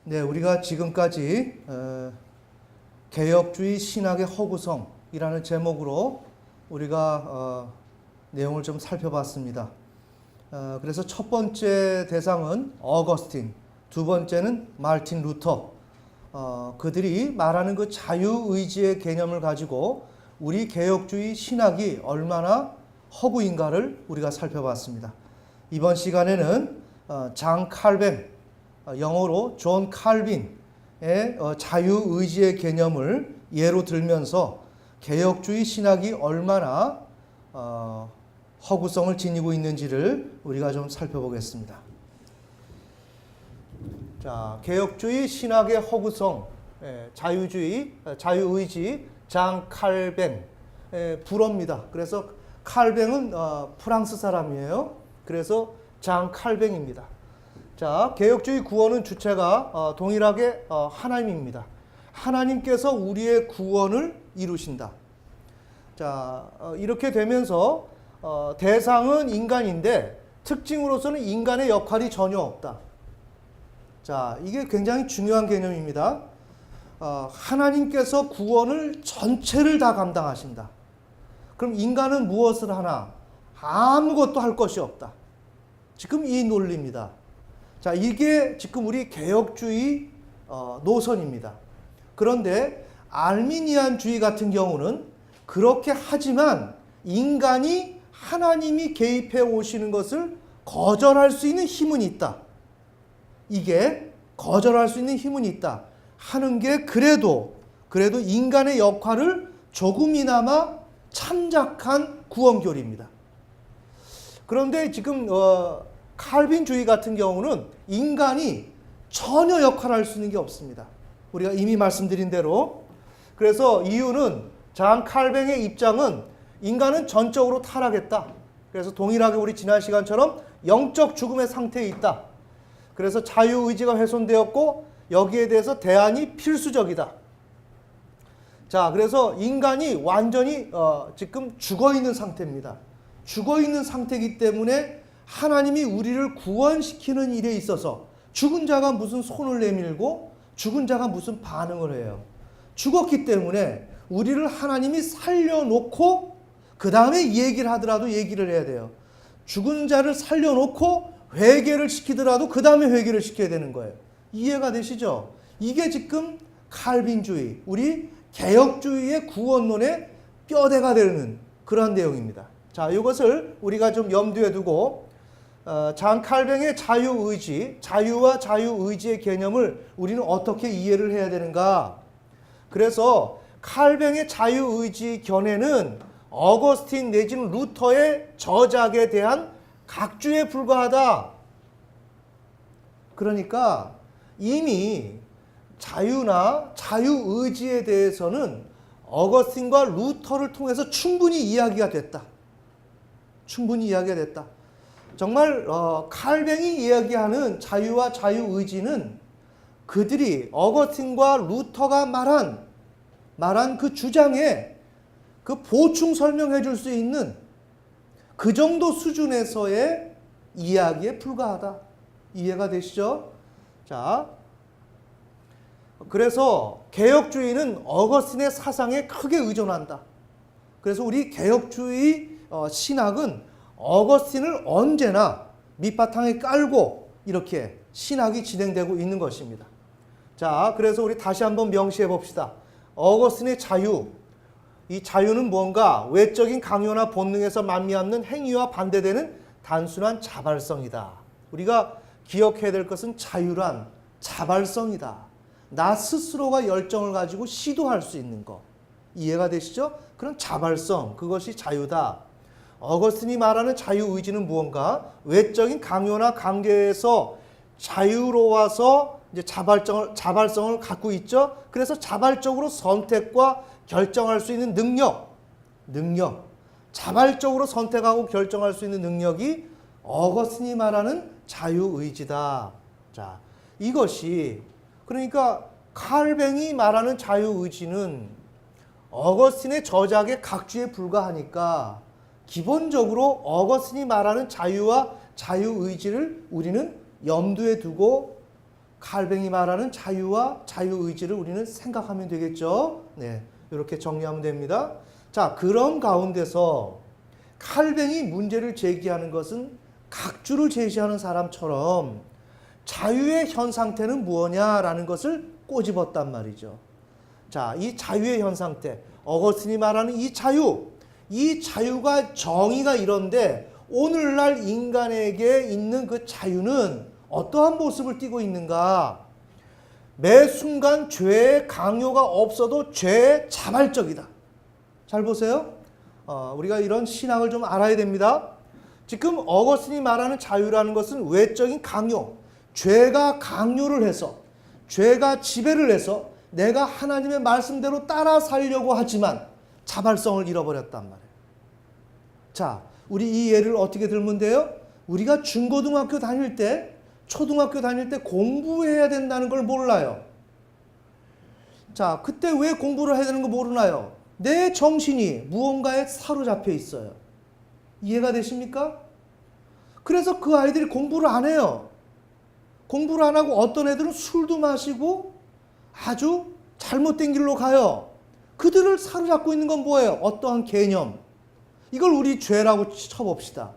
네, 우리가 지금까지 개혁주의 신학의 허구성이라는 제목으로 우리가 내용을 좀 살펴봤습니다. 그래서 첫 번째 대상은 어거스틴, 두 번째는 마르틴 루터. 그들이 말하는 그 자유의지의 개념을 가지고 우리 개혁주의 신학이 얼마나 허구인가를 우리가 살펴봤습니다. 이번 시간에는 장 칼뱅, 영어로 존 칼빈의 자유의지의 개념을 예로 들면서 개혁주의 신학이 얼마나 허구성을 지니고 있는지를 우리가 좀 살펴보겠습니다. 자, 개혁주의 신학의 허구성, 자유의지, 장 칼뱅, 불어입니다. 그래서 칼뱅은 프랑스 사람이에요. 그래서 장 칼뱅입니다. 자, 개혁주의 구원은 주체가 동일하게 하나님입니다. 하나님께서 우리의 구원을 이루신다. 자, 이렇게 되면서 대상은 인간인데 특징으로서는 인간의 역할이 전혀 없다. 자, 이게 굉장히 중요한 개념입니다. 하나님께서 구원을 전체를 다 감당하신다. 그럼 인간은 무엇을 하나? 아무것도 할 것이 없다. 지금 이 논리입니다. 자, 이게 지금 우리 개혁주의 노선입니다. 그런데 알미니안주의 같은 경우는 그렇게 하지만 인간이 하나님이 개입해 오시는 것을 거절할 수 있는 힘은 있다. 이게 거절할 수 있는 힘은 있다 하는 게 그래도 인간의 역할을 조금이나마 참작한 구원교리입니다. 그런데 지금 칼빈주의 같은 경우는 인간이 전혀 역할을 할 수 있는 게 없습니다. 우리가 이미 말씀드린 대로. 그래서 이유는 장 칼뱅의 입장은 인간은 전적으로 타락했다. 그래서 동일하게 우리 지난 시간처럼 영적 죽음의 상태에 있다. 그래서 자유의지가 훼손되었고 여기에 대해서 대안이 필수적이다. 자, 그래서 인간이 완전히 지금 죽어있는 상태입니다. 죽어있는 상태이기 때문에 하나님이 우리를 구원시키는 일에 있어서 죽은 자가 무슨 손을 내밀고 죽은 자가 무슨 반응을 해요. 죽었기 때문에 우리를 하나님이 살려놓고 그 다음에 얘기를 하더라도 얘기를 해야 돼요. 죽은 자를 살려놓고 회개를 시키더라도 그 다음에 회개를 시켜야 되는 거예요. 이해가 되시죠? 이게 지금 칼빈주의, 우리 개혁주의의 구원론의 뼈대가 되는 그런 내용입니다. 자, 이것을 우리가 좀 염두에 두고 장 칼뱅의 자유의지, 자유와 자유의지의 개념을 우리는 어떻게 이해를 해야 되는가? 그래서 칼뱅의 자유의지 견해는 어거스틴 내지는 루터의 저작에 대한 각주에 불과하다. 그러니까 이미 자유나 자유의지에 대해서는 어거스틴과 루터를 통해서 충분히 이야기가 됐다. 충분히 이야기가 됐다. 정말 칼뱅이 이야기하는 자유와 자유의지는 그들이 어거스틴과 루터가 말한 그 주장에 그 보충 설명해 줄 수 있는 그 정도 수준에서의 이야기에 불과하다. 이해가 되시죠? 자, 그래서 개혁주의는 어거스틴의 사상에 크게 의존한다. 그래서 우리 개혁주의 신학은 어거스틴을 언제나 밑바탕에 깔고 이렇게 신학이 진행되고 있는 것입니다. 자, 그래서 우리 다시 한번 명시해 봅시다. 어거스틴의 자유. 이 자유는 뭔가 외적인 강요나 본능에서 만미암는 행위와 반대되는 단순한 자발성이다. 우리가 기억해야 될 것은 자유란 자발성이다. 나 스스로가 열정을 가지고 시도할 수 있는 것. 이해가 되시죠? 그런 자발성, 그것이 자유다. 어거스틴이 말하는 자유의지는 무언가? 외적인 강요나 관계에서 자유로워서 이제 자발성을 갖고 있죠. 그래서 자발적으로 선택과 결정할 수 있는 능력. 자발적으로 선택하고 결정할 수 있는 능력이 어거스틴이 말하는 자유의지다. 자, 이것이 그러니까 칼뱅이 말하는 자유의지는 어거스틴의 저작의 각주에 불과하니까 기본적으로 어거스틴이 말하는 자유와 자유의지를 우리는 염두에 두고 칼뱅이 말하는 자유와 자유의지를 우리는 생각하면 되겠죠. 네, 이렇게 정리하면 됩니다. 자, 그런 가운데서 칼뱅이 문제를 제기하는 것은 각주를 제시하는 사람처럼 자유의 현 상태는 무엇냐라는 것을 꼬집었단 말이죠. 자, 이 자유의 현 상태, 어거스틴이 말하는 이 자유가 정의가 이런데 오늘날 인간에게 있는 그 자유는 어떠한 모습을 띠고 있는가? 매 순간 죄의 강요가 없어도 죄의 자발적이다. 잘 보세요. 우리가 이런 신앙을 좀 알아야 됩니다. 지금 어거스틴이 말하는 자유라는 것은 외적인 강요, 죄가 강요를 해서, 죄가 지배를 해서 내가 하나님의 말씀대로 따라 살려고 하지만 자발성을 잃어버렸단 말이에요. 자, 우리 이 예를 어떻게 들면 돼요? 우리가 중고등학교 다닐 때, 초등학교 다닐 때 공부해야 된다는 걸 몰라요. 자, 그때 왜 공부를 해야 되는 거 모르나요? 내 정신이 무언가에 사로잡혀 있어요. 이해가 되십니까? 그래서 그 아이들이 공부를 안 해요. 공부를 안 하고 어떤 애들은 술도 마시고 아주 잘못된 길로 가요. 그들을 사로잡고 있는 건 뭐예요? 어떠한 개념. 이걸 우리 죄라고 쳐봅시다.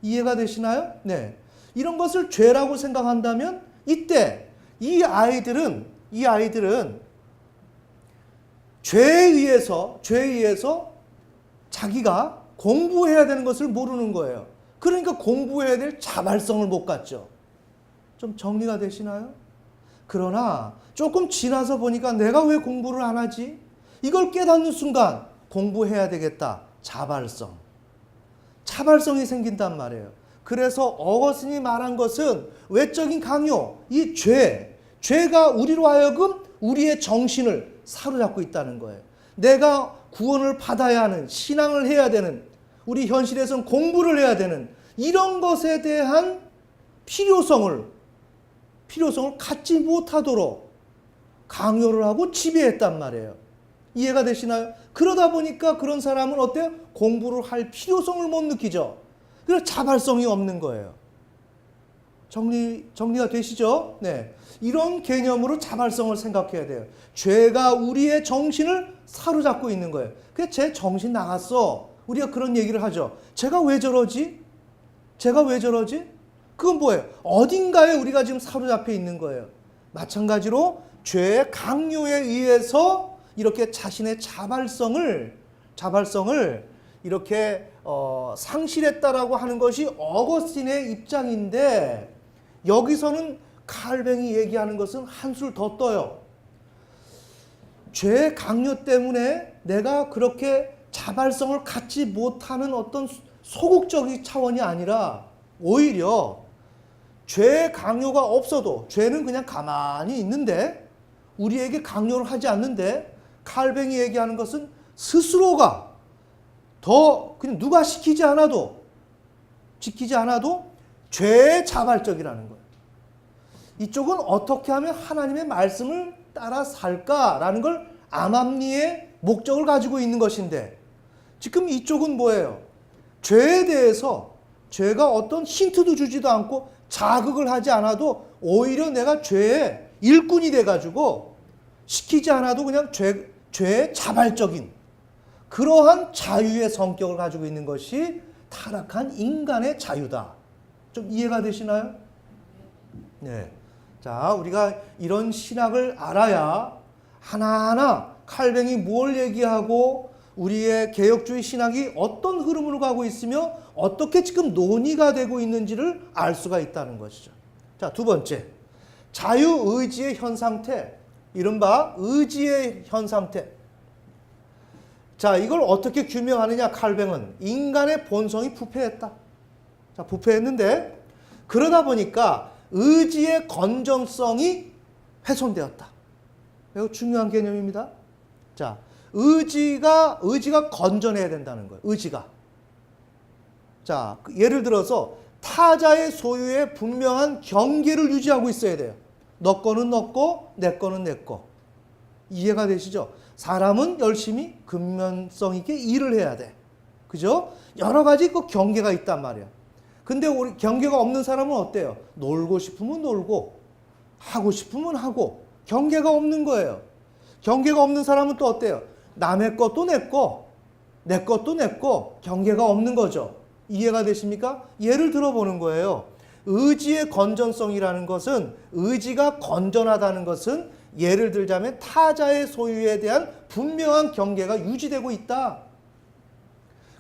이해가 되시나요? 네. 이런 것을 죄라고 생각한다면 이때 이 아이들은 죄에 의해서 자기가 공부해야 되는 것을 모르는 거예요. 그러니까 공부해야 될 자발성을 못 갖죠. 좀 정리가 되시나요? 그러나 조금 지나서 보니까 내가 왜 공부를 안 하지? 이걸 깨닫는 순간 공부해야 되겠다. 자발성이 생긴단 말이에요. 그래서 어거스틴이 말한 것은 외적인 강요, 이 죄가 우리로 하여금 우리의 정신을 사로잡고 있다는 거예요. 내가 구원을 받아야 하는, 신앙을 해야 되는, 우리 현실에서는 공부를 해야 되는 이런 것에 대한 필요성을 갖지 못하도록 강요를 하고 지배했단 말이에요. 이해가 되시나요? 그러다 보니까 그런 사람은 어때요? 공부를 할 필요성을 못 느끼죠. 그래서 자발성이 없는 거예요. 정리가 되시죠? 네. 이런 개념으로 자발성을 생각해야 돼요. 죄가 우리의 정신을 사로잡고 있는 거예요. 그래서 제 정신 나갔어. 우리가 그런 얘기를 하죠. 제가 왜 저러지? 그건 뭐예요? 어딘가에 우리가 지금 사로잡혀 있는 거예요. 마찬가지로 죄의 강요에 의해서 이렇게 자신의 자발성을 이렇게 상실했다라고 하는 것이 어거스틴의 입장인데 여기서는 칼뱅이 얘기하는 것은 한술 더 떠요. 죄의 강요 때문에 내가 그렇게 자발성을 갖지 못하는 어떤 소극적인 차원이 아니라 오히려 죄의 강요가 없어도 죄는 그냥 가만히 있는데 우리에게 강요를 하지 않는데 칼뱅이 얘기하는 것은 스스로가 더 그냥 누가 지키지 않아도 죄의 자발적이라는 거예요. 이쪽은 어떻게 하면 하나님의 말씀을 따라 살까라는 걸 암암리의 목적을 가지고 있는 것인데 지금 이쪽은 뭐예요? 죄에 대해서 죄가 어떤 힌트도 주지도 않고 자극을 하지 않아도 오히려 내가 죄의 일꾼이 돼가지고 시키지 않아도 그냥 죄의 자발적인 그러한 자유의 성격을 가지고 있는 것이 타락한 인간의 자유다. 좀 이해가 되시나요? 네. 자, 우리가 이런 신학을 알아야 하나하나 칼뱅이 뭘 얘기하고 우리의 개혁주의 신학이 어떤 흐름으로 가고 있으며 어떻게 지금 논의가 되고 있는지를 알 수가 있다는 것이죠. 자, 두 번째. 자유의지의 현 상태. 이른바 의지의 현 상태. 자, 이걸 어떻게 규명하느냐, 칼뱅은. 인간의 본성이 부패했다. 자, 부패했는데, 그러다 보니까 의지의 건전성이 훼손되었다. 매우 중요한 개념입니다. 자, 의지가 건전해야 된다는 거예요. 의지가. 자, 예를 들어서 타자의 소유에 분명한 경계를 유지하고 있어야 돼요. 너 거는 너 거, 내 거는 내 거. 이해가 되시죠? 사람은 열심히 근면성 있게 일을 해야 돼. 그죠? 여러 가지 그 경계가 있단 말이야. 근데 우리 경계가 없는 사람은 어때요? 놀고 싶으면 놀고, 하고 싶으면 하고 경계가 없는 거예요. 경계가 없는 사람은 또 어때요? 남의 것도 내 거, 내 것도 내 거, 경계가 없는 거죠. 이해가 되십니까? 예를 들어보는 거예요. 의지의 건전성이라는 것은, 의지가 건전하다는 것은 예를 들자면 타자의 소유에 대한 분명한 경계가 유지되고 있다.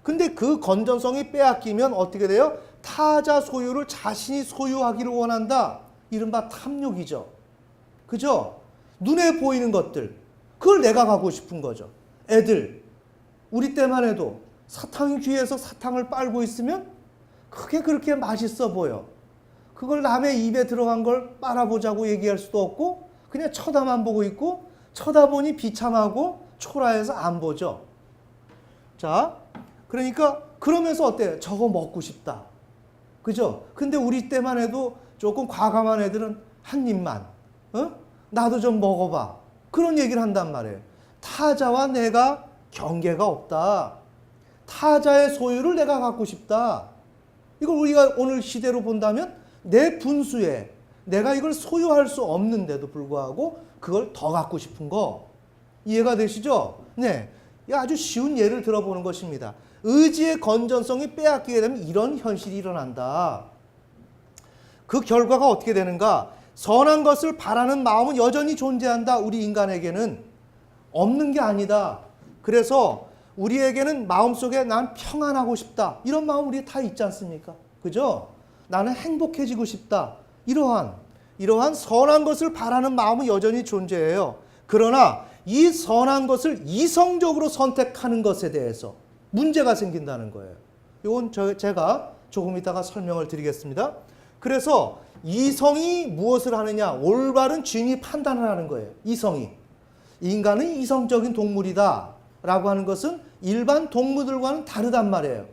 근데 그 건전성이 빼앗기면 어떻게 돼요? 타자 소유를 자신이 소유하기를 원한다. 이른바 탐욕이죠. 그죠? 눈에 보이는 것들, 그걸 내가 갖고 싶은 거죠. 애들, 우리 때만 해도 사탕이 귀해서 사탕을 빨고 있으면 그게 그렇게 맛있어 보여. 그걸 남의 입에 들어간 걸 빨아보자고 얘기할 수도 없고 그냥 쳐다만 보고 있고, 쳐다보니 비참하고 초라해서 안 보죠. 자, 그러니까 그러면서 어때요? 저거 먹고 싶다. 그죠? 근데 우리 때만 해도 조금 과감한 애들은 한 입만, 나도 좀 먹어봐. 그런 얘기를 한단 말이에요. 타자와 내가 경계가 없다. 타자의 소유를 내가 갖고 싶다. 이걸 우리가 오늘 시대로 본다면 내 분수에 내가 이걸 소유할 수 없는데도 불구하고 그걸 더 갖고 싶은 거. 이해가 되시죠? 네. 아주 쉬운 예를 들어보는 것입니다. 의지의 건전성이 빼앗기게 되면 이런 현실이 일어난다. 그 결과가 어떻게 되는가? 선한 것을 바라는 마음은 여전히 존재한다. 우리 인간에게는 없는 게 아니다. 그래서 우리에게는 마음속에 난 평안하고 싶다. 이런 마음 우리 다 있지 않습니까? 그죠? 나는 행복해지고 싶다. 이러한 선한 것을 바라는 마음은 여전히 존재해요. 그러나 이 선한 것을 이성적으로 선택하는 것에 대해서 문제가 생긴다는 거예요. 이건 제가 조금 이따가 설명을 드리겠습니다. 그래서 이성이 무엇을 하느냐? 올바른 진위 판단을 하는 거예요. 이성이. 인간은 이성적인 동물이다 라고 하는 것은 일반 동물들과는 다르단 말이에요.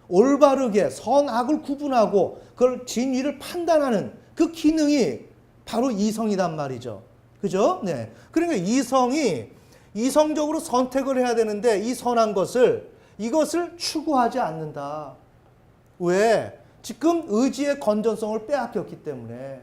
올바르게 선악을 구분하고 그걸 진위를 판단하는 그 기능이 바로 이성이단 말이죠. 그죠? 네. 그러니까 이성이 이성적으로 선택을 해야 되는데 이 선한 것을, 이것을 추구하지 않는다. 왜? 지금 의지의 건전성을 빼앗겼기 때문에.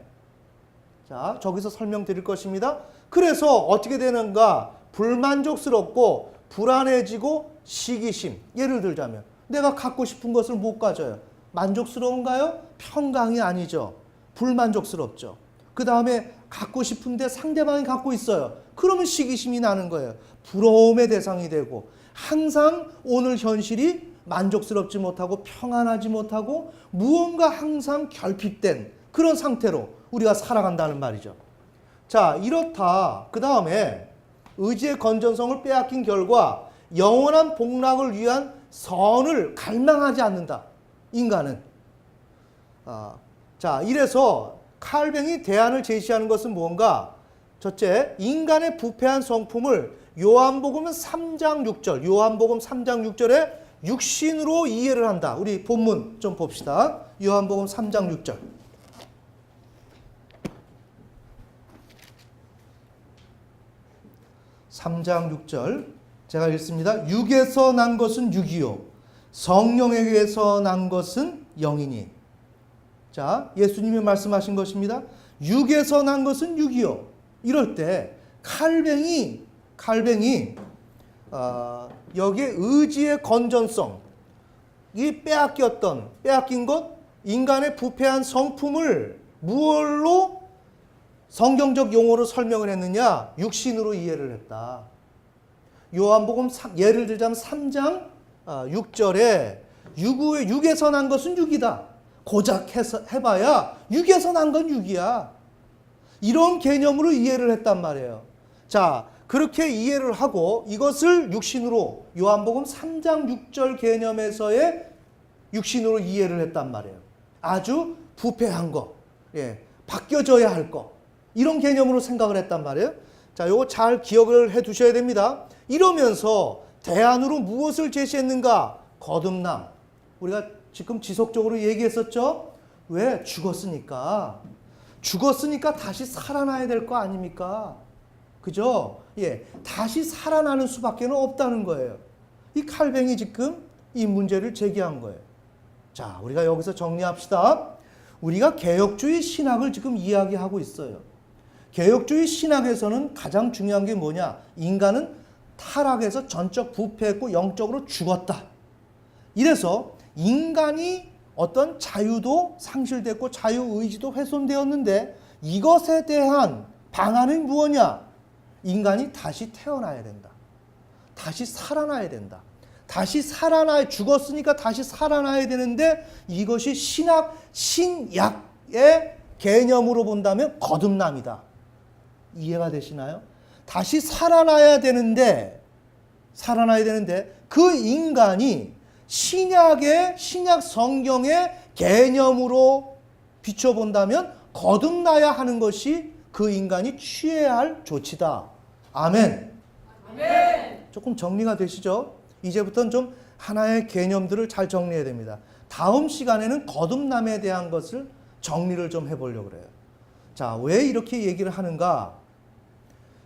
자, 저기서 설명드릴 것입니다. 그래서 어떻게 되는가? 불만족스럽고 불안해지고 시기심. 예를 들자면 내가 갖고 싶은 것을 못 가져요. 만족스러운가요? 평강이 아니죠. 불만족스럽죠. 그 다음에 갖고 싶은데 상대방이 갖고 있어요. 그러면 시기심이 나는 거예요. 부러움의 대상이 되고 항상 오늘 현실이 만족스럽지 못하고 평안하지 못하고 무언가 항상 결핍된 그런 상태로 우리가 살아간다는 말이죠. 자, 이렇다. 그 다음에 의지의 건전성을 빼앗긴 결과 영원한 복락을 위한 선을 갈망하지 않는다. 인간은. 자, 이래서 칼뱅이 대안을 제시하는 것은 무언가? 첫째, 인간의 부패한 성품을 요한복음 3장 6절, 요한복음 3장 6절에 육신으로 이해를 한다. 우리 본문 좀 봅시다. 요한복음 3장 6절. 제가 읽습니다. 육에서 난 것은 육이요 성령에게서 난 것은 영이니. 자, 예수님이 말씀하신 것입니다. 육에서 난 것은 육이요. 이럴 때 칼뱅이 여기에 의지의 건전성, 이 빼앗긴 것, 인간의 부패한 성품을 무엇로 성경적 용어로 설명을 했느냐? 육신으로 이해를 했다. 요한복음 예를 들자면 3장 6절에 육에서 난 것은 육이다. 고작 해봐야 육에서 난 건 육이야. 이런 개념으로 이해를 했단 말이에요. 자, 그렇게 이해를 하고 이것을 육신으로 요한복음 3장 6절 개념에서의 육신으로 이해를 했단 말이에요. 아주 부패한 거, 바뀌어져야 할 거, 이런 개념으로 생각을 했단 말이에요. 자, 요거 잘 기억을 해 두셔야 됩니다. 이러면서 대안으로 무엇을 제시했는가? 거듭남. 우리가 지금 지속적으로 얘기했었죠? 왜? 죽었으니까 다시 살아나야 될 거 아닙니까? 그죠? 다시 살아나는 수밖에 없다는 거예요. 이 칼뱅이 지금 이 문제를 제기한 거예요. 자, 우리가 여기서 정리합시다. 우리가 개혁주의 신학을 지금 이야기하고 있어요. 개혁주의 신학에서는 가장 중요한 게 뭐냐? 인간은 타락해서 전적 부패했고 영적으로 죽었다. 이래서 인간이 어떤 자유도 상실됐고 자유의지도 훼손되었는데 이것에 대한 방안은 무엇이냐? 인간이 다시 태어나야 된다. 다시 살아나야 된다. 다시 살아나야, 죽었으니까 다시 살아나야 되는데 이것이 신약의 개념으로 본다면 거듭남이다. 이해가 되시나요? 다시 살아나야 되는데 그 인간이 신약 성경의 개념으로 비춰본다면 거듭나야 하는 것이 그 인간이 취해야 할 조치다. 아멘. 아멘. 조금 정리가 되시죠? 이제부터는 좀 하나의 개념들을 잘 정리해야 됩니다. 다음 시간에는 거듭남에 대한 것을 정리를 좀 해보려고 그래요. 자, 왜 이렇게 얘기를 하는가?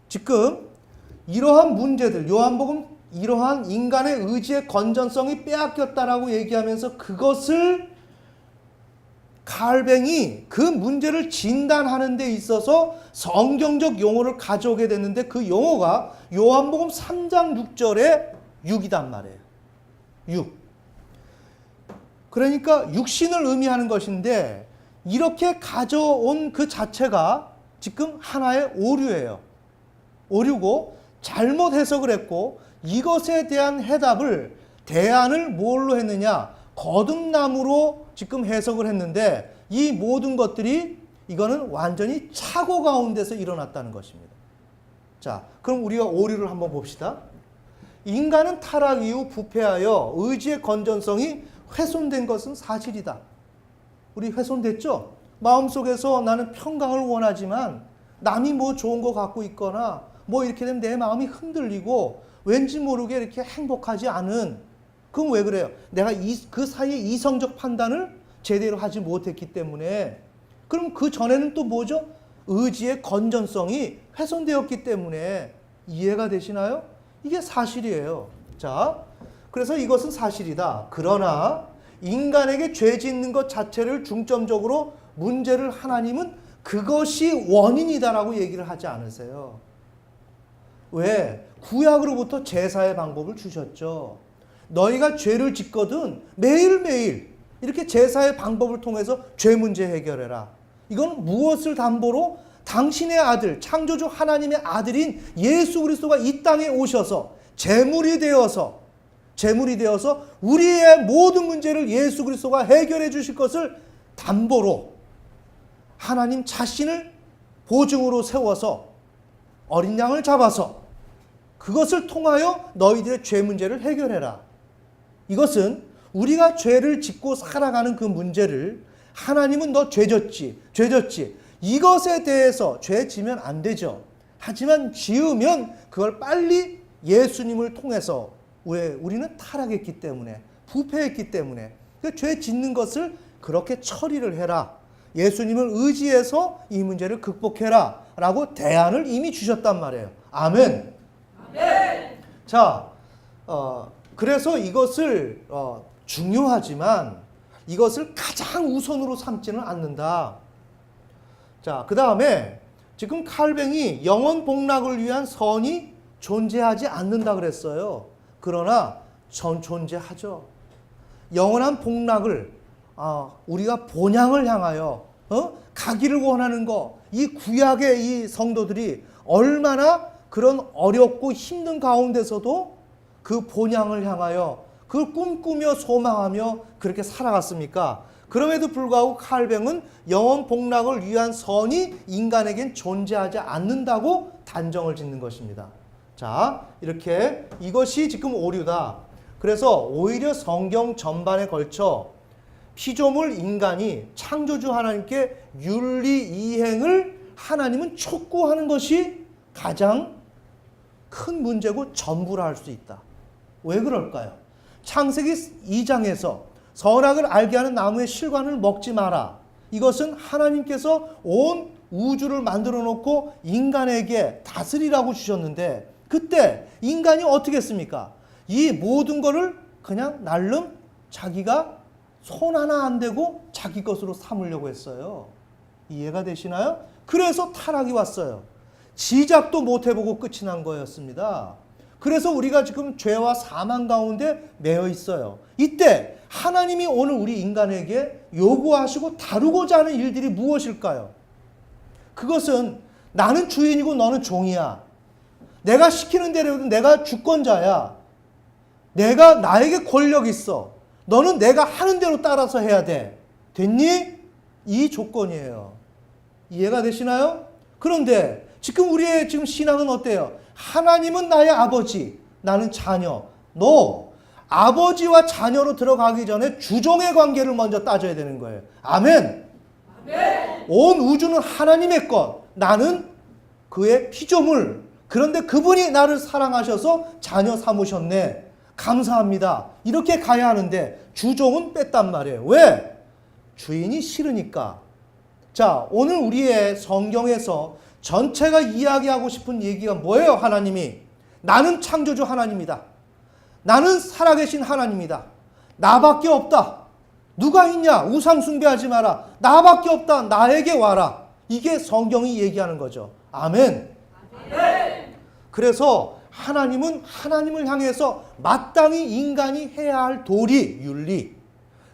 지금 이러한 문제들, 요한복음 이러한 인간의 의지의 건전성이 빼앗겼다라고 얘기하면서 그것을 칼뱅이 그 문제를 진단하는 데 있어서 성경적 용어를 가져오게 됐는데 그 용어가 요한복음 3장 6절에 6이단 말이에요. 6. 그러니까 육신을 의미하는 것인데 이렇게 가져온 그 자체가 지금 하나의 오류예요. 오류고 잘못 해석을 했고 이것에 대한 대안을 뭘로 했느냐? 거듭남으로 지금 해석을 했는데 이 모든 것들이 이거는 완전히 착오 가운데서 일어났다는 것입니다. 자, 그럼 우리가 오류를 한번 봅시다. 인간은 타락 이후 부패하여 의지의 건전성이 훼손된 것은 사실이다. 우리 훼손됐죠? 마음속에서 나는 평강을 원하지만 남이 뭐 좋은 거 갖고 있거나 뭐 이렇게 되면 내 마음이 흔들리고 왠지 모르게 이렇게 행복하지 않은, 그럼 왜 그래요? 내가 그 사이에 이성적 판단을 제대로 하지 못했기 때문에. 그럼 그 전에는 또 뭐죠? 의지의 건전성이 훼손되었기 때문에. 이해가 되시나요? 이게 사실이에요. 자, 그래서 이것은 사실이다. 그러나 인간에게 죄 짓는 것 자체를 중점적으로 문제를 하나님은 그것이 원인이다라고 얘기를 하지 않으세요. 왜? 구약으로부터 제사의 방법을 주셨죠. 너희가 죄를 짓거든 매일매일 이렇게 제사의 방법을 통해서 죄 문제 해결해라. 이건 무엇을 담보로? 당신의 아들, 창조주 하나님의 아들인 예수 그리스도가 이 땅에 오셔서 제물이 되어서 우리의 모든 문제를 예수 그리스도가 해결해 주실 것을 담보로 하나님 자신을 보증으로 세워서 어린 양을 잡아서 그것을 통하여 너희들의 죄 문제를 해결해라. 이것은 우리가 죄를 짓고 살아가는 그 문제를 하나님은 너 죄 졌지. 이것에 대해서 죄 지면 안 되죠. 하지만 지으면 그걸 빨리 예수님을 통해서, 왜? 우리는 타락했기 때문에, 부패했기 때문에 그 죄 짓는 것을 그렇게 처리를 해라. 예수님을 의지해서 이 문제를 극복해라 라고 대안을 이미 주셨단 말이에요. 아멘. 아멘. 자, 그래서 이것을 중요하지만 이것을 가장 우선으로 삼지는 않는다. 자, 그 다음에 지금 칼뱅이 영원 복락을 위한 선이 존재하지 않는다 그랬어요. 그러나 존재하죠. 영원한 복락을 우리가 본향을 향하여 가기를 원하는 거, 이 구약의 이 성도들이 얼마나 그런 어렵고 힘든 가운데서도 그 본향을 향하여 그걸 꿈꾸며 소망하며 그렇게 살아갔습니까? 그럼에도 불구하고 칼뱅은 영원 복락을 위한 선이 인간에겐 존재하지 않는다고 단정을 짓는 것입니다. 자, 이렇게 이것이 지금 오류다. 그래서 오히려 성경 전반에 걸쳐 피조물 인간이 창조주 하나님께 윤리 이행을 하나님은 촉구하는 것이 가장 큰 문제고 전부라 할 수 있다. 왜 그럴까요? 창세기 2장에서 선악을 알게 하는 나무의 실과를 먹지 마라. 이것은 하나님께서 온 우주를 만들어 놓고 인간에게 다스리라고 주셨는데 그때 인간이 어떻게 했습니까? 이 모든 거를 그냥 날름 자기가 손 하나 안 대고 자기 것으로 삼으려고 했어요. 이해가 되시나요? 그래서 타락이 왔어요. 지작도 못 해보고 끝이 난 거였습니다. 그래서 우리가 지금 죄와 사망 가운데 매여 있어요. 이때 하나님이 오늘 우리 인간에게 요구하시고 다루고자 하는 일들이 무엇일까요? 그것은 나는 주인이고 너는 종이야. 내가 시키는 대로 내가 주권자야. 내가 나에게 권력이 있어. 너는 내가 하는 대로 따라서 해야 돼. 됐니? 이 조건이에요. 이해가 되시나요? 그런데 지금 우리의 지금 신앙은 어때요? 하나님은 나의 아버지, 나는 자녀. 너 아버지와 자녀로 들어가기 전에 주종의 관계를 먼저 따져야 되는 거예요. 아멘. 아멘. 온 우주는 하나님의 것. 나는 그의 피조물. 그런데 그분이 나를 사랑하셔서 자녀 삼으셨네. 감사합니다. 이렇게 가야 하는데 주종은 뺐단 말이에요. 왜? 주인이 싫으니까. 자, 오늘 우리의 성경에서 전체가 이야기하고 싶은 얘기가 뭐예요? 하나님이 나는 창조주 하나님이다. 나는 살아계신 하나님이다. 나밖에 없다. 누가 있냐? 우상 숭배하지 마라. 나밖에 없다. 나에게 와라. 이게 성경이 얘기하는 거죠. 아멘. 아멘. 그래서 하나님은 하나님을 향해서 마땅히 인간이 해야 할 도리, 윤리,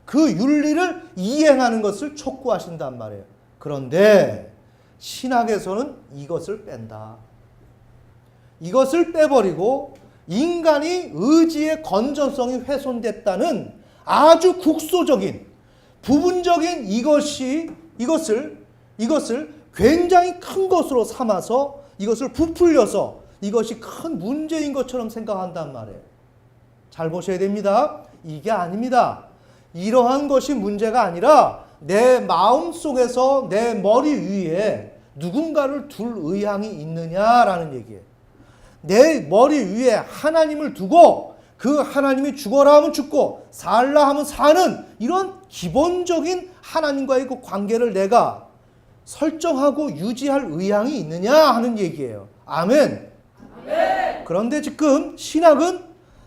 그 윤리를 이행하는 것을 촉구하신단 말이에요. 그런데 신학에서는 이것을 뺀다. 이것을 빼버리고 인간이 의지의 건전성이 훼손됐다는 아주 국소적인 부분적인 이것을 굉장히 큰 것으로 삼아서 이것을 부풀려서 이것이 큰 문제인 것처럼 생각한단 말이에요. 잘 보셔야 됩니다. 이게 아닙니다. 이러한 것이 문제가 아니라 내 마음 속에서 내 머리 위에 누군가를 둘 의향이 있느냐라는 얘기예요. 내 머리 위에 하나님을 두고 그 하나님이 죽어라 하면 죽고 살라 하면 사는 이런 기본적인 하나님과의 그 관계를 내가 설정하고 유지할 의향이 있느냐 하는 얘기예요. 아멘. 아멘. 그런데 지금 신학은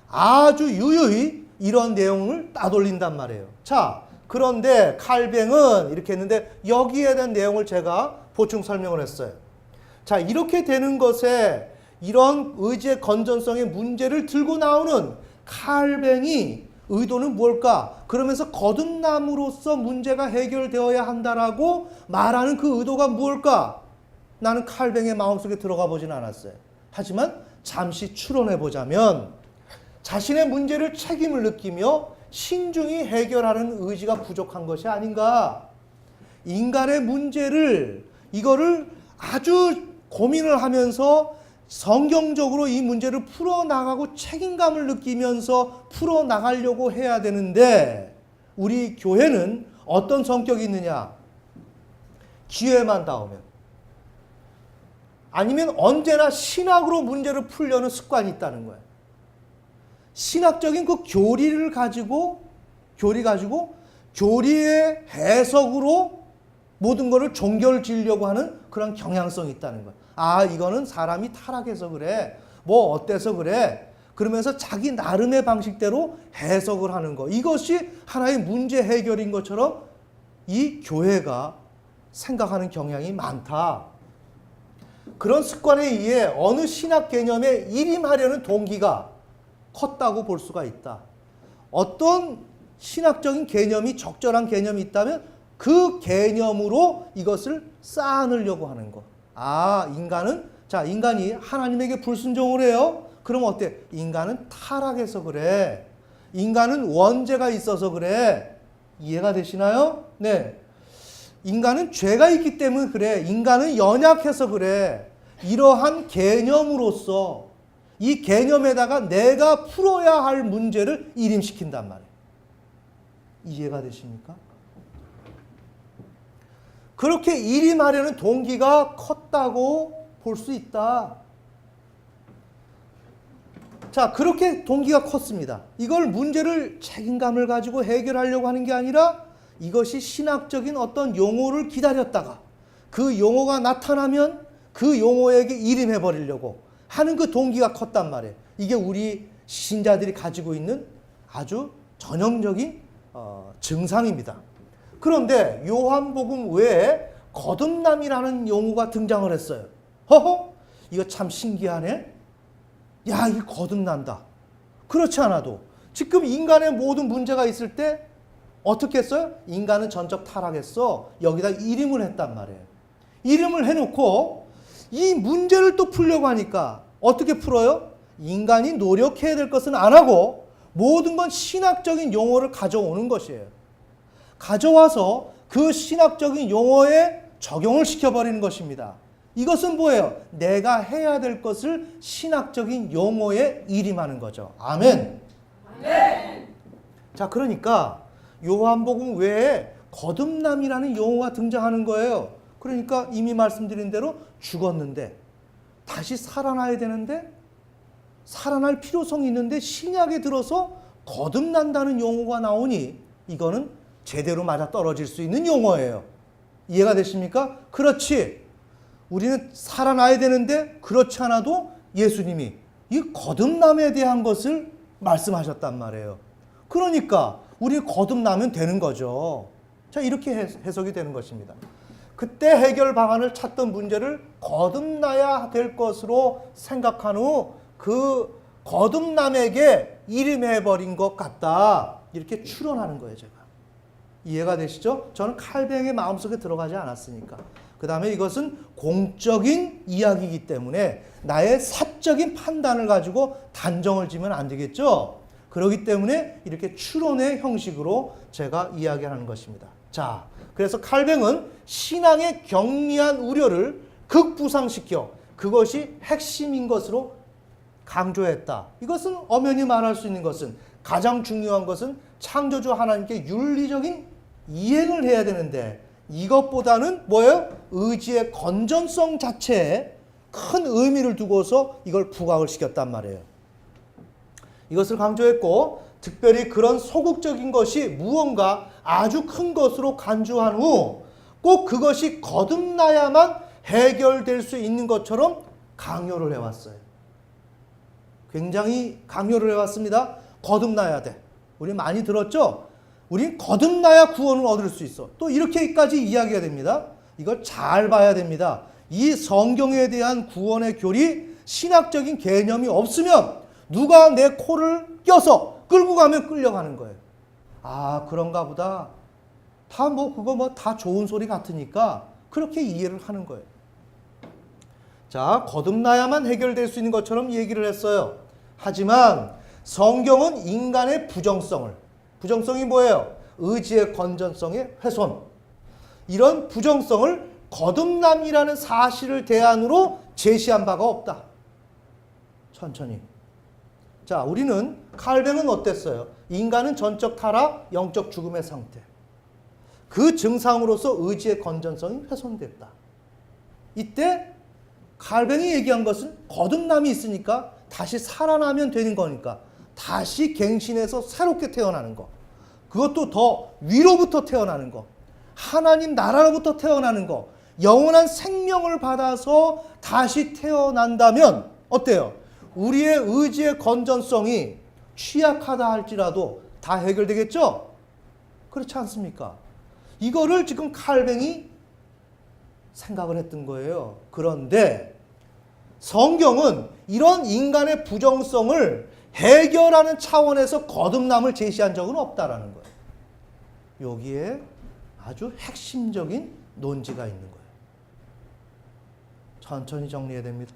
아주 유유히 이런 내용을 따돌린단 말이에요. 자, 그런데 칼뱅은 이렇게 했는데 여기에 대한 내용을 제가 보충 설명을 했어요. 자, 이렇게 되는 것에 이런 의지의 건전성의 문제를 들고 나오는 칼뱅이 의도는 뭘까? 그러면서 거듭남으로써 문제가 해결되어야 한다라고 말하는 그 의도가 뭘까? 나는 칼뱅의 마음속에 들어가 보진 않았어요. 하지만 잠시 추론해 보자면 자신의 문제를 책임을 느끼며 신중히 해결하는 의지가 부족한 것이 아닌가. 인간의 문제를 이거를 아주 고민을 하면서 성경적으로 이 문제를 풀어나가고 책임감을 느끼면서 풀어나가려고 해야 되는데 우리 교회는 어떤 성격이 있느냐? 기회만 닿으면 아니면 언제나 신학으로 문제를 풀려는 습관이 있다는 거예요. 신학적인 그 교리를 가지고 교리의 해석으로 모든 것을 종결 지으려고 하는 그런 경향성이 있다는 거예요. 아, 이거는 사람이 타락해서 그래. 뭐 어때서 그래. 그러면서 자기 나름의 방식대로 해석을 하는 거. 이것이 하나의 문제 해결인 것처럼 이 교회가 생각하는 경향이 많다. 그런 습관에 의해 어느 신학 개념에 일임하려는 동기가 컸다고 볼 수가 있다. 어떤 신학적인 개념이 적절한 개념이 있다면 그 개념으로 이것을 쌓아내려고 하는 것. 아, 인간이 하나님에게 불순종을 해요? 그럼 어때? 인간은 타락해서 그래. 인간은 원죄가 있어서 그래. 이해가 되시나요? 네. 인간은 죄가 있기 때문에 그래. 인간은 연약해서 그래. 이러한 개념으로서 이 개념에다가 내가 풀어야 할 문제를 일임시킨단 말이에요. 이해가 되십니까? 그렇게 일임하려는 동기가 컸다고 볼 수 있다. 자, 그렇게 동기가 컸습니다. 이걸 문제를 책임감을 가지고 해결하려고 하는 게 아니라 이것이 신학적인 어떤 용어를 기다렸다가 그 용어가 나타나면 그 용어에게 일임해 버리려고 하는 그 동기가 컸단 말이에요. 이게 우리 신자들이 가지고 있는 아주 전형적인 증상입니다. 그런데 요한복음 외에 거듭남이라는 용어가 등장을 했어요. 허허? 이거 참 신기하네. 야, 이게 거듭난다. 그렇지 않아도 지금 인간의 모든 문제가 있을 때 어떻게 했어요? 인간은 전적 타락했어. 여기다 이름을 했단 말이에요. 이름을 해놓고 이 문제를 또 풀려고 하니까 어떻게 풀어요? 인간이 노력해야 될 것은 안 하고 모든 건 신학적인 용어를 가져오는 것이에요. 가져와서 그 신학적인 용어에 적용을 시켜버리는 것입니다. 이것은 뭐예요? 내가 해야 될 것을 신학적인 용어에 일임하는 거죠. 아멘. 아멘. 자, 그러니까 요한복음 외에 거듭남이라는 용어가 등장하는 거예요. 그러니까 이미 말씀드린 대로 죽었는데 다시 살아나야 되는데 살아날 필요성이 있는데 신약에 들어서 거듭난다는 용어가 나오니 이거는 제대로 맞아 떨어질 수 있는 용어예요. 이해가 되십니까? 그렇지. 우리는 살아나야 되는데 그렇지 않아도 예수님이 이 거듭남에 대한 것을 말씀하셨단 말이에요. 그러니까 우리 거듭나면 되는 거죠. 자, 이렇게 해석이 되는 것입니다. 그때 해결 방안을 찾던 문제를 거듭나야 될 것으로 생각한 후 그 거듭남에게 이름해버린 것 같다. 이렇게 추론하는 거예요, 제가. 이해가 되시죠? 저는 칼뱅의 마음속에 들어가지 않았으니까. 그 다음에 이것은 공적인 이야기이기 때문에 나의 사적인 판단을 가지고 단정을 지면 안 되겠죠? 그렇기 때문에 이렇게 추론의 형식으로 제가 이야기하는 것입니다. 자, 그래서 칼뱅은 신앙의 경미한 우려를 극부상시켜 그것이 핵심인 것으로 강조했다. 이것은 엄연히 말할 수 있는 것은 가장 중요한 것은 창조주 하나님께 윤리적인 이행을 해야 되는데 이것보다는 뭐예요? 의지의 건전성 자체에 큰 의미를 두고서 이걸 부각을 시켰단 말이에요. 이것을 강조했고 특별히 그런 소극적인 것이 무언가 아주 큰 것으로 간주한 후 꼭 그것이 거듭나야만 해결될 수 있는 것처럼 강요를 해왔어요. 굉장히 강요를 해왔습니다. 거듭나야 돼. 우리 많이 들었죠? 우린 거듭나야 구원을 얻을 수 있어. 또 이렇게까지 이야기가 됩니다. 이걸 잘 봐야 됩니다. 이 성경에 대한 구원의 교리, 신학적인 개념이 없으면 누가 내 코를 껴서 끌고 가면 끌려가는 거예요. 아, 그런가 보다. 다 그거 다 좋은 소리 같으니까 그렇게 이해를 하는 거예요. 자, 거듭나야만 해결될 수 있는 것처럼 얘기를 했어요. 하지만 성경은 인간의 부정성이 뭐예요? 의지의 건전성의 훼손. 이런 부정성을 거듭남이라는 사실을 대안으로 제시한 바가 없다. 천천히. 자, 우리는 칼뱅은 어땠어요? 인간은 전적 타락, 영적 죽음의 상태. 그 증상으로서 의지의 건전성이 훼손됐다. 이때 칼뱅이 얘기한 것은 거듭남이 있으니까 다시 살아나면 되는 거니까 다시 갱신해서 새롭게 태어나는 거. 그것도 더 위로부터 태어나는 거. 하나님 나라로부터 태어나는 거. 영원한 생명을 받아서 다시 태어난다면 어때요? 우리의 의지의 건전성이 취약하다 할지라도 다 해결되겠죠? 그렇지 않습니까? 이거를 지금 칼뱅이 생각을 했던 거예요. 그런데 성경은 이런 인간의 부정성을 해결하는 차원에서 거듭남을 제시한 적은 없다라는 거예요. 여기에 아주 핵심적인 논지가 있는 거예요. 천천히 정리해야 됩니다.